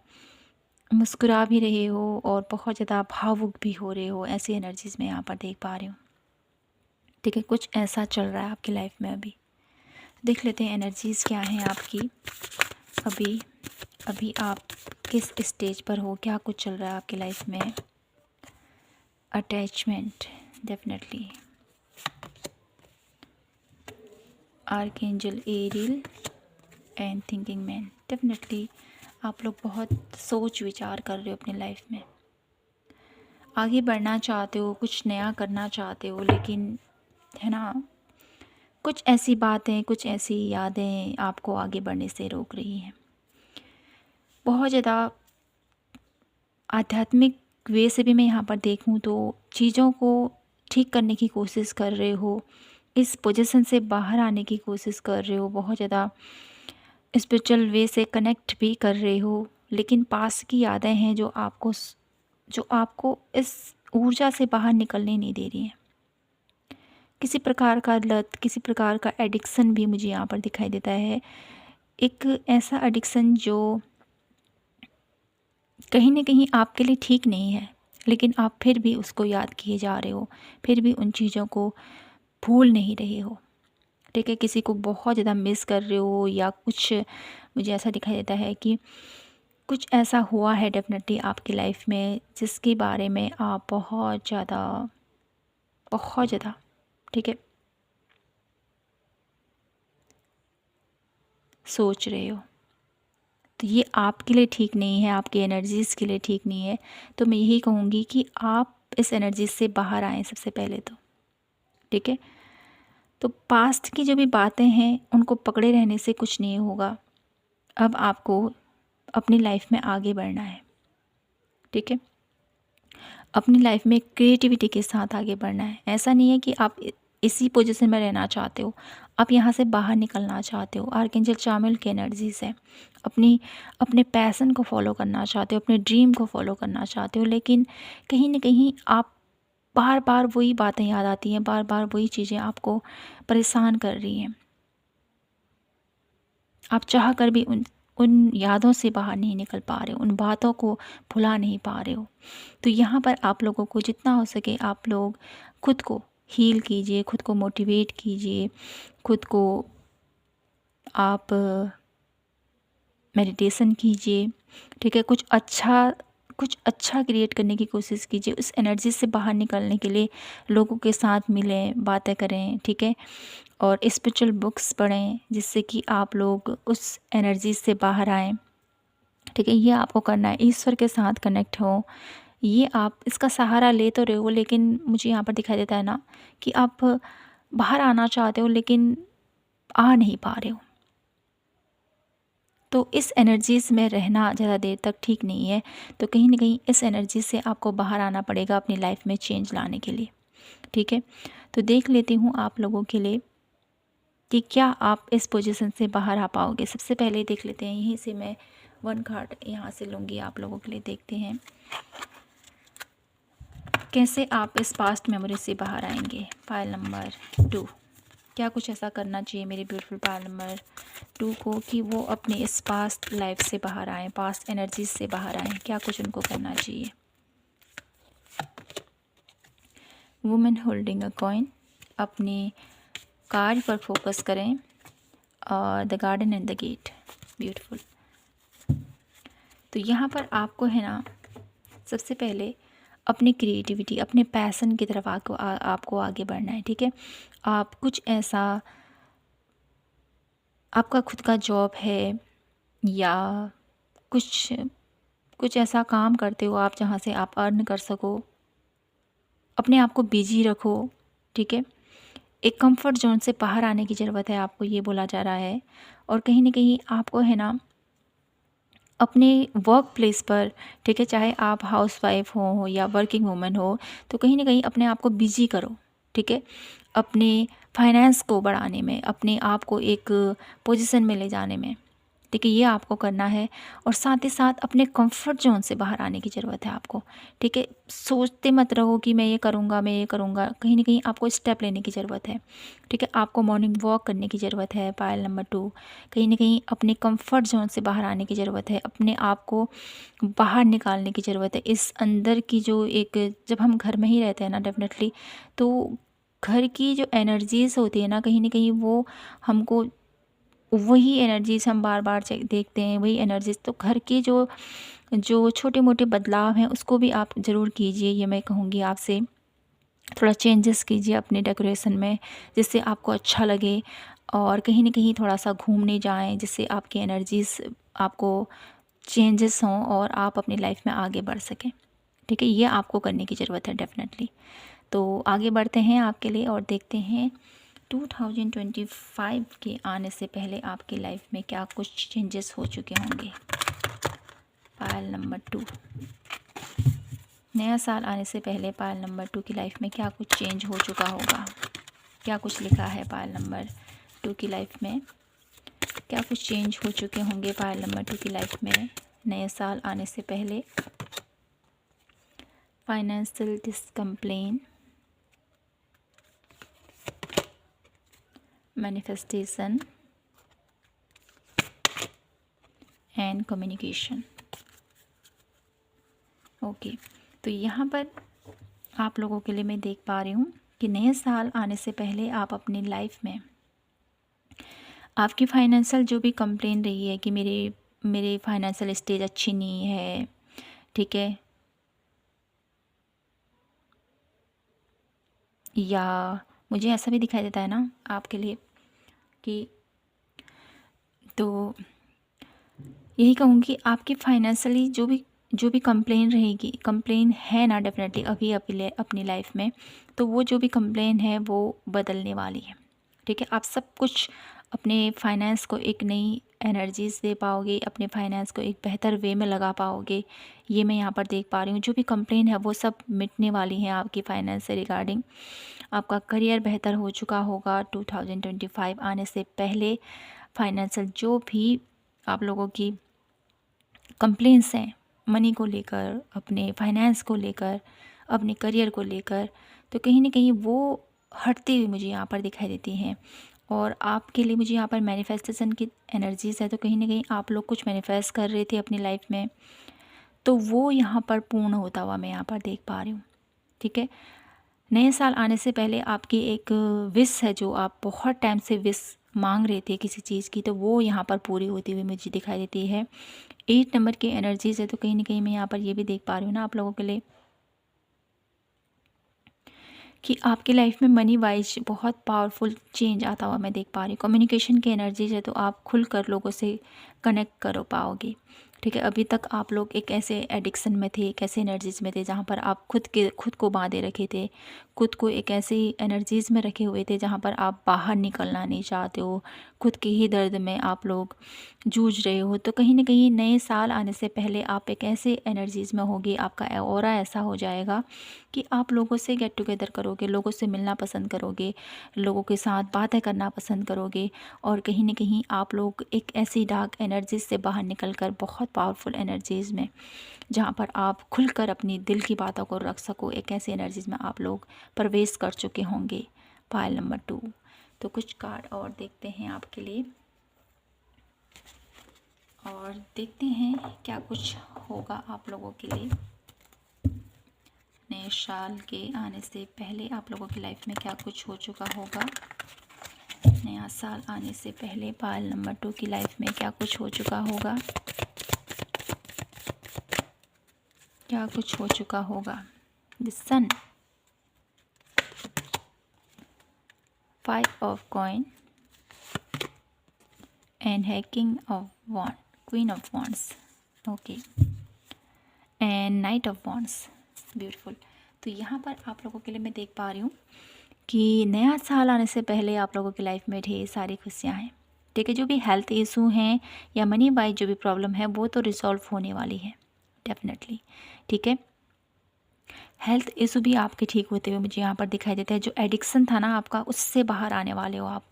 मुस्कुरा भी रहे हो और बहुत ज़्यादा भावुक भी हो रहे हो। ऐसी एनर्जीज़ मैं यहाँ पर देख पा रही हूँ। ठीक है, कुछ ऐसा चल रहा है आपकी लाइफ में। अभी देख लेते हैं एनर्जीज़ क्या हैं आपकी। अभी अभी आप किस स्टेज पर हो, क्या कुछ चल रहा है आपकी लाइफ में। Attachment, definitely archangel aryl and thinking man. Definitely आप लोग बहुत सोच विचार कर रहे हो अपनी लाइफ में। आगे बढ़ना चाहते हो, कुछ नया करना चाहते हो, लेकिन है ना, कुछ ऐसी बातें, कुछ ऐसी यादें आपको आगे बढ़ने से रोक रही हैं। बहुत ज़्यादा आध्यात्मिक वे से भी मैं यहाँ पर देखूँ तो चीज़ों को ठीक करने की कोशिश कर रहे हो, इस पोजीशन से बाहर आने की कोशिश कर रहे हो, बहुत ज़्यादा स्पिरिचुअल वे से कनेक्ट भी कर रहे हो, लेकिन पास की यादें हैं जो आपको इस ऊर्जा से बाहर निकलने नहीं दे रही हैं। किसी प्रकार का लत, किसी प्रकार का एडिक्शन भी मुझे यहाँ पर दिखाई देता है। एक ऐसा एडिक्शन जो कहीं न कहीं आपके लिए ठीक नहीं है, लेकिन आप फिर भी उसको याद किए जा रहे हो, फिर भी उन चीज़ों को भूल नहीं रहे हो। ठीक है, किसी को बहुत ज़्यादा मिस कर रहे हो, या कुछ मुझे ऐसा दिखाई देता है कि कुछ ऐसा हुआ है डेफ़िनेटली आपकी लाइफ में जिसके बारे में आप बहुत ज़्यादा, ठीक है, सोच रहे हो। तो ये आपके लिए ठीक नहीं है, आपकी एनर्जीज़ के लिए ठीक नहीं है। तो मैं यही कहूँगी कि आप इस एनर्जी से बाहर आएँ सबसे पहले तो। ठीक है? तो पास्ट की जो भी बातें हैं उनको पकड़े रहने से कुछ नहीं होगा। अब आपको अपनी लाइफ में आगे बढ़ना है। ठीक है? अपनी लाइफ में क्रिएटिविटी के साथ आगे बढ़ना है। ऐसा नहीं है कि आप इसी पोजीशन में रहना चाहते हो, आप यहाँ से बाहर निकलना चाहते हो। आर्कएंजल चामिल की एनर्जीज़ है। अपने पैशन को फॉलो करना चाहते हो, अपने ड्रीम को फॉलो करना चाहते हो, लेकिन कहीं न कहीं आप बार बार वही बातें याद आती हैं, बार बार वही चीज़ें आपको परेशान कर रही हैं। आप चाह कर भी उन उन यादों से बाहर नहीं निकल पा रहे हो, उन बातों को भुला नहीं पा रहे हो। तो यहाँ पर आप लोगों को जितना हो सके आप लोग खुद को हील कीजिए, खुद को मोटिवेट कीजिए, खुद को आप मेडिटेशन कीजिए। ठीक है, कुछ अच्छा क्रिएट करने की कोशिश कीजिए। उस एनर्जी से बाहर निकलने के लिए लोगों के साथ मिलें, बातें करें। ठीक है, और स्पिरिचुअल बुक्स पढ़ें जिससे कि आप लोग उस एनर्जी से बाहर आएँ। ठीक है, ये आपको करना है। ईश्वर के साथ कनेक्ट हो, ये आप इसका सहारा ले तो रहे हो, लेकिन मुझे यहाँ पर दिखाई देता है ना कि आप बाहर आना चाहते हो लेकिन आ नहीं पा रहे हो। तो इस एनर्जीज में रहना ज़्यादा देर तक ठीक नहीं है। तो कहीं ना कहीं इस एनर्जी से आपको बाहर आना पड़ेगा अपनी लाइफ में चेंज लाने के लिए। ठीक है, तो देख लेती हूँ आप लोगों के लिए कि क्या आप इस पोजीशन से बाहर आ पाओगे। सबसे पहले देख लेते हैं, यहीं से मैं 1 कार्ड यहाँ से लूँगी आप लोगों के लिए। देखते हैं कैसे आप इस पास्ट मेमोरी से बाहर आएंगे। पाइल नंबर 2, क्या कुछ ऐसा करना चाहिए मेरे ब्यूटीफुल पाइल नंबर 2 को कि वो अपने इस पास्ट लाइफ से बाहर आएँ, पास्ट एनर्जीज से बाहर आएँ, क्या कुछ उनको करना चाहिए। वुमेन होल्डिंग अ कॉइन, अपने कार्य पर फोकस करें। और the garden and the gate, beautiful. तो यहाँ पर आपको है ना, सबसे पहले अपनी क्रिएटिविटी, अपने पैसन की तरफ आपको आगे बढ़ना है। ठीक है, आप कुछ ऐसा, आपका खुद का जॉब है या कुछ कुछ ऐसा काम करते हो आप जहाँ से आप अर्न कर सको, अपने आप को बिजी रखो। ठीक है, एक कंफर्ट जोन से बाहर आने की ज़रूरत है आपको, ये बोला जा रहा है। और कहीं ना कहीं आपको है ना अपने वर्क प्लेस पर, ठीक है, चाहे आप हाउसवाइफ हो या वर्किंग वूमेन हो, तो कहीं ना कहीं अपने आप को बिजी करो। ठीक है, अपने फाइनेंस को बढ़ाने में, अपने आप को एक पोजीशन में ले जाने में। ठीक है, ये आपको करना है। और साथ ही साथ अपने कंफर्ट जोन से बाहर आने की ज़रूरत है आपको। ठीक है, सोचते मत रहो कि मैं ये करूँगा, मैं ये करूँगा। कहीं ना कहीं आपको स्टेप लेने की ज़रूरत है। ठीक है, आपको मॉर्निंग वॉक करने की ज़रूरत है। पायल नंबर 2, कहीं ना कहीं अपने कंफर्ट जोन से बाहर आने की ज़रूरत है, अपने आप को बाहर निकालने की ज़रूरत है। इस अंदर की जो एक, जब हम घर में ही रहते हैं ना, डेफिनेटली तो घर की जो एनर्जीज़ होती है ना कहीं वो हमको, वही एनर्जीज़ हम बार बार देखते हैं, वही एनर्जीज़। तो घर के जो जो छोटे मोटे बदलाव हैं उसको भी आप ज़रूर कीजिए। ये मैं कहूँगी आपसे, थोड़ा चेंजेस कीजिए अपने डेकोरेशन में जिससे आपको अच्छा लगे। और कहीं ना कहीं थोड़ा सा घूमने जाएं जिससे आपकी एनर्जीज़, आपको चेंजेस हों और आप अपनी लाइफ में आगे बढ़ सकें। ठीक है, ये आपको करने की ज़रूरत है डेफिनेटली। तो आगे बढ़ते हैं आपके लिए और देखते हैं 2025 के आने से पहले आपकी लाइफ में क्या कुछ चेंजेस हो चुके होंगे। पायल नंबर 2, नया साल आने से पहले पायल नंबर 2 की लाइफ में क्या कुछ चेंज हो चुका होगा। क्या कुछ लिखा है पायल नंबर 2 की लाइफ में, क्या कुछ चेंज हो चुके होंगे पायल नंबर 2 की लाइफ में नए साल आने से पहले। Financial discomplain, manifestation and communication. Okay, तो यहाँ पर आप लोगों के लिए मैं देख पा रही हूँ कि नए साल आने से पहले आप अपनी लाइफ में, आपकी फाइनेंशियल जो भी कंप्लेन रही है कि मेरे फाइनेंशियल स्टेज अच्छी नहीं है, ठीक है, या मुझे ऐसा भी दिखाई देता है ना आपके लिए कि, तो यही कहूँगी आपकी फाइनेंशियली जो भी कंप्लेन रहेगी, कंप्लेन है ना डेफिनेटली अभी अपनी लाइफ में, तो वो जो भी कंप्लेन है वो बदलने वाली है। ठीक है, आप सब कुछ अपने फाइनेंस को एक नई एनर्जीज दे पाओगे, अपने फाइनेंस को एक बेहतर वे में लगा पाओगे। ये मैं यहाँ पर देख पा रही हूँ, जो भी कंप्लेन है वो सब मिटने वाली हैं आपकी फाइनेंस से रिगार्डिंग। आपका करियर बेहतर हो चुका होगा 2025 आने से पहले। फाइनेंशियल जो भी आप लोगों की कंप्लेंट्स हैं मनी को लेकर, अपने फाइनेंस को लेकर, अपने करियर को लेकर, तो कहीं ना कहीं वो हटती हुई मुझे यहाँ पर दिखाई देती हैं। और आपके लिए मुझे यहाँ पर मैनिफेस्टेशन की एनर्जीज है, तो कहीं ना कहीं आप लोग कुछ मैनिफेस्ट कर रहे थे अपनी लाइफ में, तो वो यहाँ पर पूर्ण होता हुआ मैं यहाँ पर देख पा रही हूँ। ठीक है, नए साल आने से पहले आपकी एक विश है जो आप बहुत टाइम से विश मांग रहे थे किसी चीज़ की, तो वो यहाँ पर पूरी होती हुई मुझे दिखाई देती है। 8 नंबर की एनर्जीज है, तो कहीं ना कहीं मैं यहाँ पर ये भी देख पा रही हूँ ना आप लोगों के लिए कि आपकी लाइफ में मनी वाइज बहुत पावरफुल चेंज आता हुआ मैं देख पा रही हूँ। कम्युनिकेशन की एनर्जीज है, तो आप खुलकर लोगों से कनेक्ट कर पाओगे। ठीक है। अभी तक आप लोग एक ऐसे एडिक्शन में थे, एक ऐसे एनर्जीज़ में थे जहाँ पर आप खुद को बांधे रखे थे, खुद को एक ऐसी एनर्जीज़ में रखे हुए थे जहाँ पर आप बाहर निकलना नहीं चाहते हो, खुद के ही दर्द में आप लोग जूझ रहे हो। तो कहीं ना कहीं नए साल आने से पहले आप एक ऐसे एनर्जीज़ में होगे, आपका ऑरा ऐसा हो जाएगा कि आप लोगों से गेट टुगेदर करोगे, लोगों से मिलना पसंद करोगे, लोगों के साथ बातें करना पसंद करोगे, और कहीं ना कहीं आप लोग एक ऐसी डार्क एनर्जीज से बाहर निकलकर बहुत पावरफुल एनर्जीज़ में, जहाँ पर आप खुलकर अपनी दिल की बातों को रख सको, एक ऐसी एनर्जीज़ में आप लोग प्रवेश कर चुके होंगे। Pile number 2। तो कुछ कार्ड और देखते हैं आपके लिए, और देखते हैं क्या कुछ होगा आप लोगों के लिए नए साल के आने से पहले। आप लोगों की लाइफ में क्या कुछ हो चुका होगा नया साल आने से पहले। पायल नंबर 2 की लाइफ में क्या कुछ हो चुका होगा, क्या कुछ हो चुका होगा। The sun, 5 of coin and है king of wand, queen of wands, okay, and knight of wands, beautiful. तो यहाँ पर आप लोगों के लिए मैं देख पा रही हूँ कि नया साल आने से पहले आप लोगों की लाइफ में ढेर सारी खुशियाँ हैं। ठीक है, जो भी हेल्थ इशू हैं या मनी वाइज जो भी प्रॉब्लम है वो तो रिजॉल्व होने वाली है डेफिनेटली। ठीक है, हेल्थ इशू भी आपके ठीक होते हुए मुझे यहाँ पर दिखाई देता है। जो एडिक्शन था ना आपका, उससे बाहर आने वाले हो आप।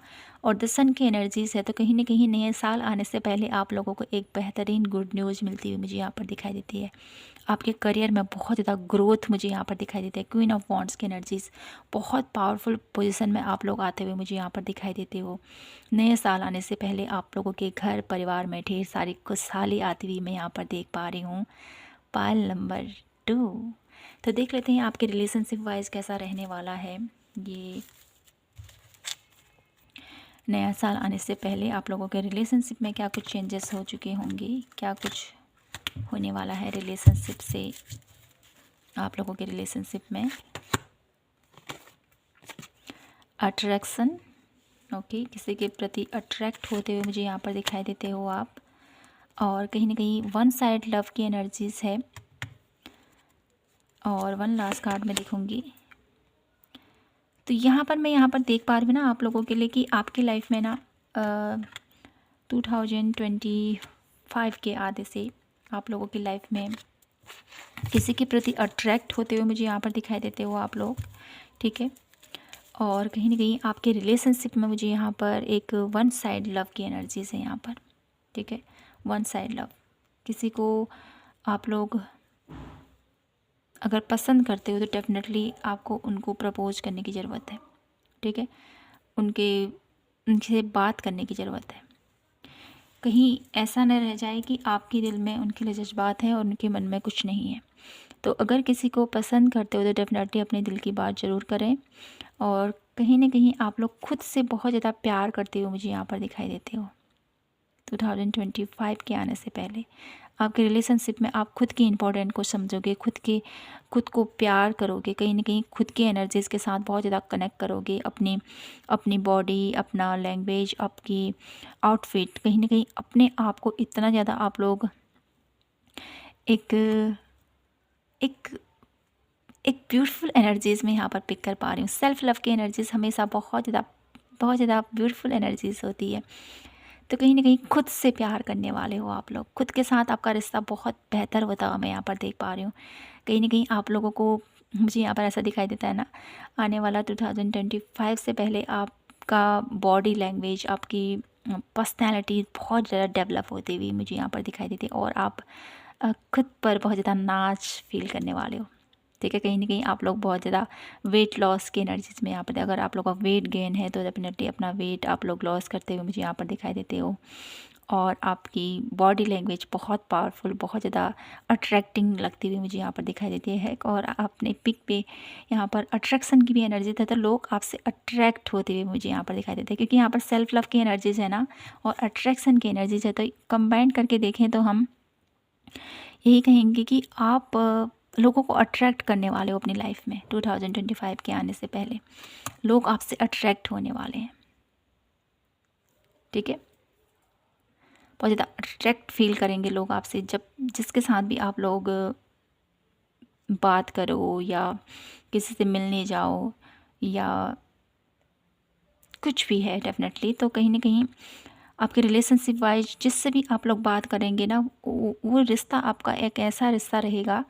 और द सन की एनर्जीज है, तो कहीं ना कहीं नए साल आने से पहले आप लोगों को एक बेहतरीन गुड न्यूज़ मिलती हुई मुझे यहाँ पर दिखाई देती है। आपके करियर में बहुत ज़्यादा ग्रोथ मुझे यहाँ पर दिखाई देती है। क्वीन ऑफ वॉन्ड्स की एनर्जीज़, बहुत पावरफुल पोजीशन में आप लोग आते हुए मुझे यहाँ पर दिखाई देते हो। नए साल आने से पहले आप लोगों के घर परिवार में ढेर सारी खुशहाली आती हुई मैं यहाँ पर देख पा रही हूँ। Pile number 2। तो देख लेते हैं आपके रिलेशनशिप वाइज कैसा रहने वाला है ये नया साल आने से पहले। आप लोगों के रिलेशनशिप में क्या कुछ चेंजेस हो चुके होंगे, क्या कुछ होने वाला है रिलेशनशिप से आप लोगों के रिलेशनशिप में। अट्रैक्शन, ओके, किसी के प्रति अट्रैक्ट होते हुए मुझे यहाँ पर दिखाई देते हो आप, और कहीं ना कहीं वन साइड लव की एनर्जीज है। और वन लास्ट कार्ड में दिखूंगी, तो यहाँ पर मैं यहाँ पर देख पा रही हूँ ना आप लोगों के लिए कि आपकी लाइफ में ना 2025 के आधे से आप लोगों की लाइफ में किसी के प्रति अट्रैक्ट होते हुए मुझे यहाँ पर दिखाई देते हो आप लोग। ठीक है, और कहीं ना कहीं आपके रिलेशनशिप में मुझे यहाँ पर एक वन साइड लव की एनर्जीज है यहाँ पर। ठीक है, वन साइड लव, किसी को आप लोग अगर पसंद करते हो तो डेफिनेटली आपको उनको प्रपोज करने की ज़रूरत है। ठीक है, उनसे बात करने की ज़रूरत है। कहीं ऐसा न रह जाए कि आपके दिल में उनके लिए जज्बात हैं और उनके मन में कुछ नहीं है। तो अगर किसी को पसंद करते हो तो डेफिनेटली अपने दिल की बात ज़रूर करें। और कहीं ना कहीं आप लोग खुद से बहुत ज़्यादा प्यार करते हो मुझे यहाँ पर दिखाई देते हो। 2025 के आने से पहले आपके रिलेशनशिप में आप खुद की इम्पोर्टेंट को समझोगे, खुद को प्यार करोगे, कहीं ना कहीं खुद के एनर्जीज़ के साथ बहुत ज़्यादा कनेक्ट करोगे। अपनी बॉडी, अपना लैंग्वेज, आपकी आउटफिट, कहीं ना कहीं अपने आप को इतना ज़्यादा आप लोग एक एक एक ब्यूटीफुल एनर्जीज़ में यहाँ पर पिक कर पा रही हूँ। सेल्फ लव की एनर्जीज़ हमेशा बहुत ज़्यादा ब्यूटीफुल एनर्जीज़ होती है। तो कहीं ना कहीं खुद से प्यार करने वाले हो आप लोग, खुद के साथ आपका रिश्ता बहुत बेहतर होता हुआ मैं यहाँ पर देख पा रही हूँ। कहीं ना कहीं आप लोगों को मुझे यहाँ पर ऐसा दिखाई देता है ना, आने वाला 2025 से पहले आपका बॉडी लैंग्वेज, आपकी पर्सनैलिटी बहुत ज़्यादा डेवलप होती हुई मुझे यहाँ पर दिखाई देती है। और आप खुद पर बहुत ज़्यादा नाच फील करने वाले हो। ठीक है, कहीं ना कहीं आप लोग बहुत ज़्यादा वेट लॉस की एनर्जीज में यहाँ पर, अगर आप लोग का वेट गेन है तो डेफिनेटली अपना वेट आप लोग लॉस करते हुए मुझे यहाँ पर दिखाई देते हो। और आपकी बॉडी लैंग्वेज बहुत पावरफुल, बहुत ज़्यादा अट्रैक्टिंग लगती हुई मुझे यहाँ पर दिखाई देती है। और आपने पिक पे यहाँ पर अट्रैक्शन की भी एनर्जी था, तो लोग आपसे अट्रैक्ट होते हुए मुझे यहाँ पर दिखाई देते हैं, क्योंकि यहाँ पर सेल्फ लव की एनर्जीज है ना और अट्रैक्शन की एनर्जीज है। तो कंबाइन करके देखें तो हम यही कहेंगे कि आप लोगों को अट्रैक्ट करने वाले हो अपनी लाइफ में। 2025 के आने से पहले लोग आपसे अट्रैक्ट होने वाले हैं। ठीक है, बहुत ज़्यादा अट्रैक्ट फील करेंगे लोग आपसे। जब जिसके साथ भी आप लोग बात करो या किसी से मिलने जाओ या कुछ भी है डेफ़िनेटली, तो कहीं न कहीं आपके रिलेशनशिप वाइज़ जिससे भी आप लोग बात करेंगे ना, वो रिश्ता आपका एक ऐसा रिश्ता रहेगा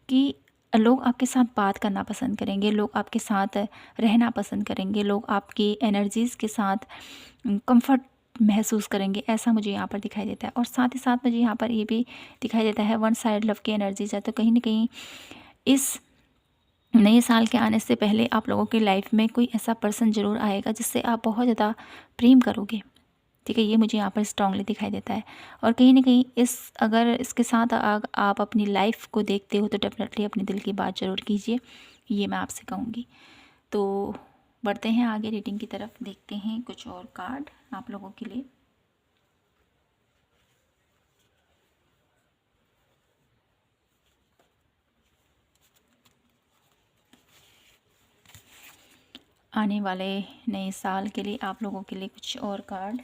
कि लोग आपके साथ बात करना पसंद करेंगे, लोग आपके साथ रहना पसंद करेंगे, लोग आपकी एनर्जीज़ के साथ कंफर्ट महसूस करेंगे, ऐसा मुझे यहाँ पर दिखाई देता है। और साथ ही साथ मुझे यहाँ पर ये भी दिखाई देता है वन साइड लव की एनर्जीज़ है, तो कहीं न कहीं इस नए साल के आने से पहले आप लोगों की लाइफ में कोई ऐसा पर्सन ज़रूर आएगा जिससे आप बहुत ज़्यादा प्रेम करोगे, ठीक है? ये मुझे यहाँ पर स्ट्रांगली दिखाई देता है। और कहीं न कहीं अगर इसके साथ आप अपनी लाइफ को देखते हो तो डेफ़िनेटली अपने दिल की बात ज़रूर कीजिए, ये मैं आपसे कहूँगी। तो बढ़ते हैं आगे रीडिंग की तरफ, देखते हैं कुछ और कार्ड आप लोगों के लिए। आने वाले नए साल के लिए आप लोगों के लिए कुछ और कार्ड।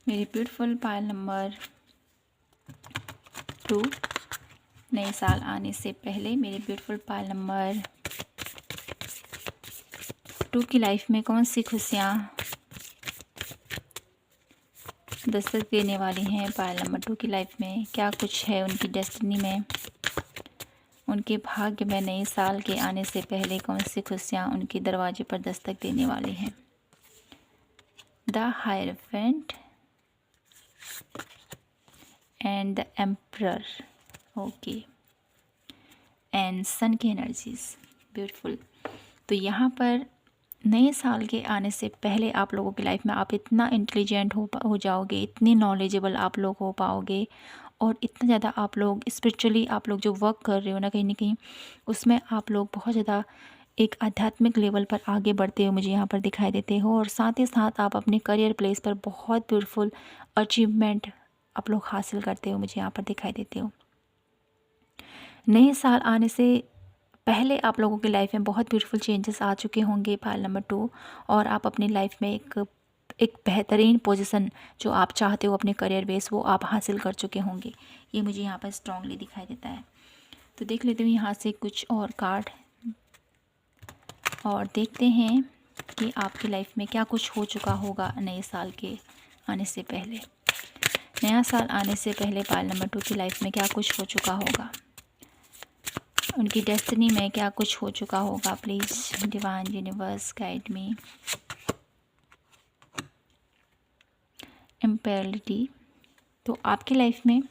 मेरी ब्यूटीफुल पायल नंबर 2, नए साल आने से पहले मेरी ब्यूटीफुल पायल नंबर 2 की लाइफ में कौन सी खुशियाँ दस्तक देने वाली हैं। पायल नंबर 2 की लाइफ में क्या कुछ है उनकी डेस्टिनी में, उनके भाग्य में नए साल के आने से पहले कौन सी खुशियाँ उनके दरवाजे पर दस्तक देने वाली हैं। The hierophant and the emperor, okay, and sun की एनर्जीज, ब्यूटीफुल। तो यहाँ पर नए साल के आने से पहले आप लोगों की लाइफ में आप इतना इंटेलिजेंट हो जाओगे, इतने नॉलेजेबल आप लोग हो पाओगे, और इतना ज़्यादा आप लोग स्पिरिचुअली आप लोग जो वर्क कर रहे हो ना, कहीं ना कहीं उसमें आप लोग बहुत ज़्यादा एक आध्यात्मिक लेवल पर आगे बढ़ते हो मुझे यहाँ पर दिखाई देते हो। और साथ ही साथ आप अपने करियर प्लेस पर बहुत ब्यूटीफुल अचीवमेंट आप लोग हासिल करते हो मुझे यहाँ पर दिखाई देते हो। नए साल आने से पहले आप लोगों की लाइफ में बहुत ब्यूटीफुल चेंजेस आ चुके होंगे पायल नंबर 2, और आप अपनी लाइफ में एक बेहतरीन पोजीशन जो आप चाहते हो अपने करियर बेस, वो आप हासिल कर चुके होंगे, ये मुझे यहाँ पर स्ट्रांगली दिखाई देता है। तो देख लेते हूँ यहाँ से कुछ और कार्ड और देखते हैं कि आपकी लाइफ में क्या कुछ हो चुका होगा नए साल के आने से पहले। नया साल आने से पहले पायल नंबर 2 की लाइफ में क्या कुछ हो चुका होगा, उनकी डेस्टिनी में क्या कुछ हो चुका होगा। Please divine universe guide me. Impurity, तो आपकी लाइफ में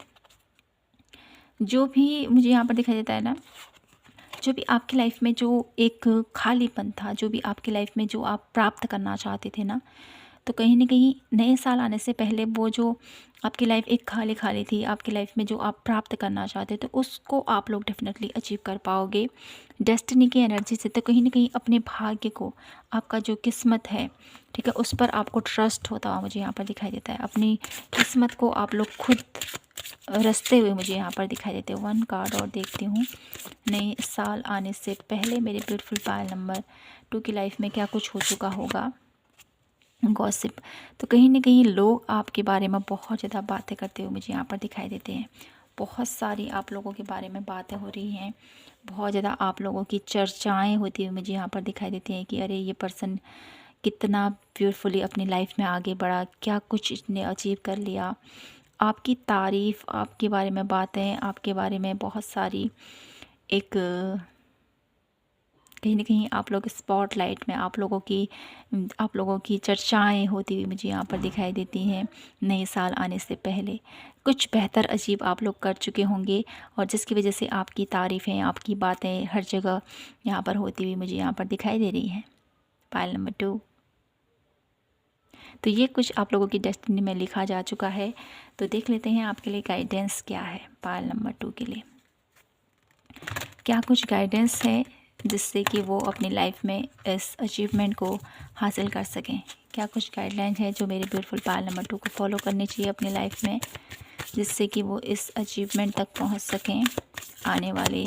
जो भी मुझे यहाँ पर दिखाई देता है ना, जो भी आपकी लाइफ में जो एक खालीपन था, जो भी आपकी लाइफ में जो आप प्राप्त करना चाहते थे ना, तो कहीं ना कहीं नए साल आने से पहले वो जो आपकी लाइफ एक खाली खाली थी, आपकी लाइफ में जो आप प्राप्त करना चाहते थे उसको आप लोग डेफिनेटली अचीव कर पाओगे डेस्टिनी की एनर्जी से। तो कहीं ना कहीं अपने भाग्य को, आपका जो किस्मत है, ठीक है, उस पर आपको ट्रस्ट होता हुआ मुझे यहाँ पर दिखाई देता है। अपनी किस्मत को आप लोग खुद रचते हुए मुझे यहाँ पर दिखाई देते हैं। 1 कार्ड और देखती हूँ, नए साल आने से पहले मेरे ब्यूटीफुल पायल नंबर 2 की लाइफ में क्या कुछ हो चुका होगा। गॉसिप, तो कहीं ना कहीं लोग आपके बारे में बहुत ज़्यादा बातें करते हुए मुझे यहाँ पर दिखाई देते हैं। बहुत सारी आप लोगों के बारे में बातें हो रही हैं, बहुत ज़्यादा आप लोगों की चर्चाएं होती हुई मुझे यहाँ पर दिखाई देती हैं कि अरे ये पर्सन कितना ब्यूटीफुली अपनी लाइफ में आगे बढ़ा, क्या कुछ इसने अचीव कर लिया। आपकी तारीफ़, आपके बारे में बातें, आपके बारे में बहुत सारी एक कहीं ना कहीं आप लोग स्पॉटलाइट में आप लोगों की चर्चाएं होती हुई मुझे यहाँ पर दिखाई देती हैं। नए साल आने से पहले कुछ बेहतर अचीव आप लोग कर चुके होंगे, और जिसकी वजह से आपकी तारीफ़ें, आपकी बातें हर जगह यहाँ पर होती हुई मुझे यहाँ पर दिखाई दे रही हैं। पायल नंबर 2, तो ये कुछ आप लोगों की डेस्टिनी में लिखा जा चुका है। तो देख लेते हैं आपके लिए गाइडेंस क्या है पायल नंबर 2 के लिए। क्या कुछ गाइडेंस है जिससे कि वो अपनी लाइफ में इस अचीवमेंट को हासिल कर सकें। क्या कुछ गाइडलाइन है जो मेरे ब्यूटीफुल पायल नंबर 2 को फॉलो करनी चाहिए अपनी लाइफ में, जिससे कि वो इस अचीवमेंट तक पहुंच सकें आने वाले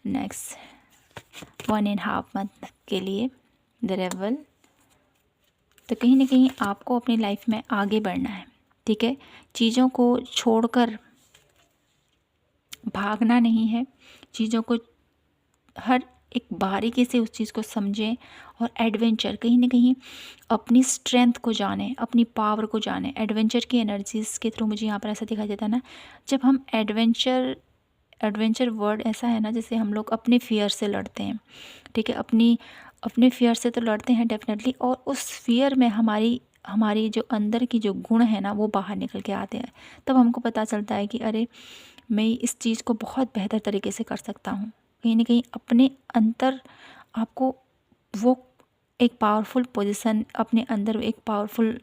नेक्स्ट 1.5 मंथ के लिए द रेबल। तो कहीं ना कहीं आपको अपनी लाइफ में आगे बढ़ना है, ठीक है। चीज़ों को छोड़कर भागना नहीं है, चीज़ों को हर एक बारीकी से उस चीज़ को समझें और एडवेंचर, कहीं ना कहीं अपनी स्ट्रेंथ को जानें, अपनी पावर को जानें। एडवेंचर की एनर्जीज़ के थ्रू मुझे यहाँ पर ऐसा दिखाई देता है ना, जब हम एडवेंचर वर्ड ऐसा है ना, जैसे हम लोग अपने फियर से लड़ते हैं, ठीक है। अपने फियर से तो लड़ते हैं डेफिनेटली, और उस फियर में हमारी हमारी जो अंदर की जो गुण है ना वो बाहर निकल के आते हैं। तब हमको पता चलता है कि अरे मैं इस चीज़ को बहुत बेहतर तरीके से कर सकता हूँ। कहीं ना कहीं अपने अंदर आपको वो एक पावरफुल पोजीशन, अपने अंदर एक पावरफुल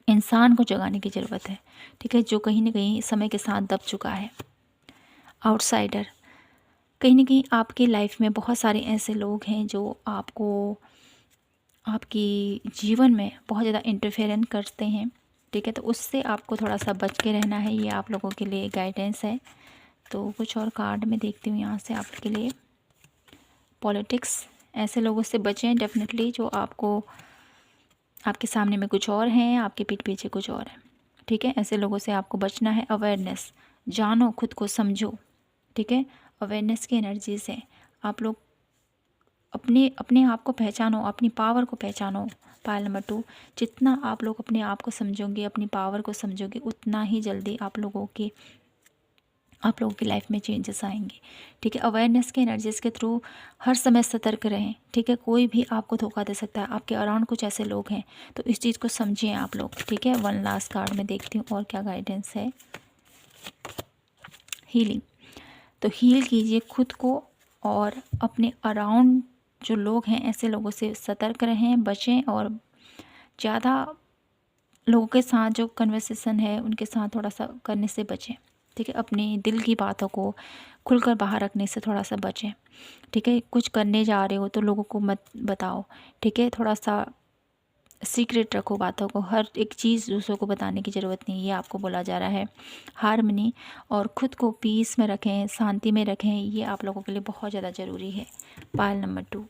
इंसान को जगाने की ज़रूरत है, ठीक है, जो कहीं ना कहीं समय के साथ दब चुका है। आउटसाइडर, कहीं ना कहीं आपकी लाइफ में बहुत सारे ऐसे लोग हैं जो आपको आपकी जीवन में बहुत ज़्यादा इंटरफेरेंस करते हैं, ठीक है। तो उससे आपको थोड़ा सा बच के रहना है, ये आप लोगों के लिए गाइडेंस है। तो कुछ और कार्ड में देखती हूँ यहाँ से आपके लिए। पॉलिटिक्स, ऐसे लोगों से बचें डेफिनेटली जो आपको, आपके सामने में कुछ और हैं, आपके पीठ पीछे कुछ और है, ठीक है। ऐसे लोगों से आपको बचना है। अवेयरनेस, जानो, खुद को समझो, ठीक है। अवेयरनेस की एनर्जी से आप लोग अपने अपने आप को पहचानो, अपनी पावर को पहचानो। पायल नंबर 2, जितना आप लोग अपने आप को समझोगे, अपनी पावर को समझोगे, उतना ही जल्दी आप लोगों की लाइफ में चेंजेस आएंगे, ठीक है। अवेयरनेस के एनर्जीज़ के थ्रू हर समय सतर्क रहें, ठीक है। कोई भी आपको धोखा दे सकता है, आपके अराउंड कुछ ऐसे लोग हैं, तो इस चीज़ को समझिए आप लोग, ठीक है। वन लास्ट कार्ड में देखती हूँ और क्या गाइडेंस है। हीलिंग, तो हील कीजिए खुद को, और अपने अराउंड जो लोग हैं ऐसे लोगों से सतर्क रहें, बचें, और ज़्यादा लोगों के साथ जो कन्वर्सेशन है उनके साथ थोड़ा सा करने से बचें, ठीक है। अपने दिल की बातों को खुलकर बाहर रखने से थोड़ा सा बचें, ठीक है। कुछ करने जा रहे हो तो लोगों को मत बताओ, ठीक है। थोड़ा सा सीक्रेट रखो बातों को, हर एक चीज़ दूसरों को बताने की ज़रूरत नहीं, ये आपको बोला जा रहा है। हार्मनी, और ख़ुद को पीस में रखें, शांति में रखें, ये आप लोगों के लिए बहुत ज़्यादा ज़रूरी है। पायल नंबर 2,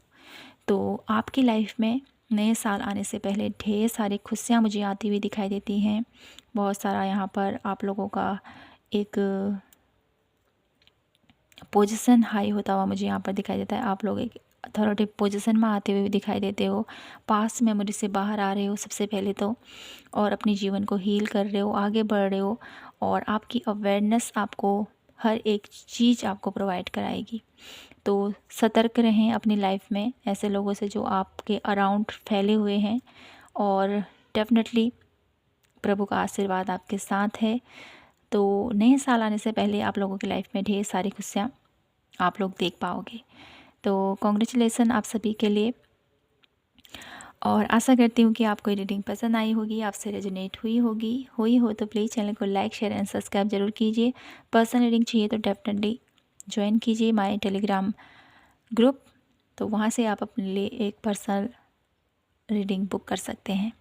तो आपकी लाइफ में नए साल आने से पहले ढेर सारी खुशियाँ मुझे आती हुई दिखाई देती हैं। बहुत सारा यहाँ पर आप लोगों का एक पोजीशन हाई होता हुआ मुझे यहाँ पर दिखाई देता है। आप लोग एक अथॉरिटी पोजीशन में आते हुए दिखाई देते हो, पास्ट मेमोरी से बाहर आ रहे हो सबसे पहले तो, और अपने जीवन को हील कर रहे हो, आगे बढ़ रहे हो, और आपकी अवेयरनेस आपको हर एक चीज़ आपको प्रोवाइड कराएगी। तो सतर्क रहें अपनी लाइफ में ऐसे लोगों से जो आपके अराउंड फैले हुए हैं, और डेफिनेटली प्रभु का आशीर्वाद आपके साथ है। तो नए साल आने से पहले आप लोगों की लाइफ में ढेर सारी खुशियाँ आप लोग देख पाओगे। तो कॉन्ग्रेचुलेसन आप सभी के लिए, और आशा करती हूँ कि आपको ये रीडिंग पसंद आई होगी, आपसे रेजोनेट हुई हो तो प्लीज़ चैनल को लाइक, शेयर एंड सब्सक्राइब जरूर कीजिए। पर्सनल रीडिंग चाहिए तो डेफिनेटली ज्वाइन कीजिए माय टेलीग्राम ग्रुप, तो वहाँ से आप अपने लिए एक पर्सनल रीडिंग बुक कर सकते हैं।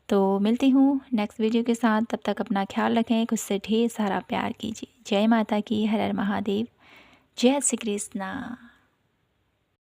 तो मिलती हूँ नेक्स्ट वीडियो के साथ, तब तक अपना ख्याल रखें, खुद से ढेर सारा प्यार कीजिए। जय माता की, हर हर महादेव, जय श्री कृष्णा।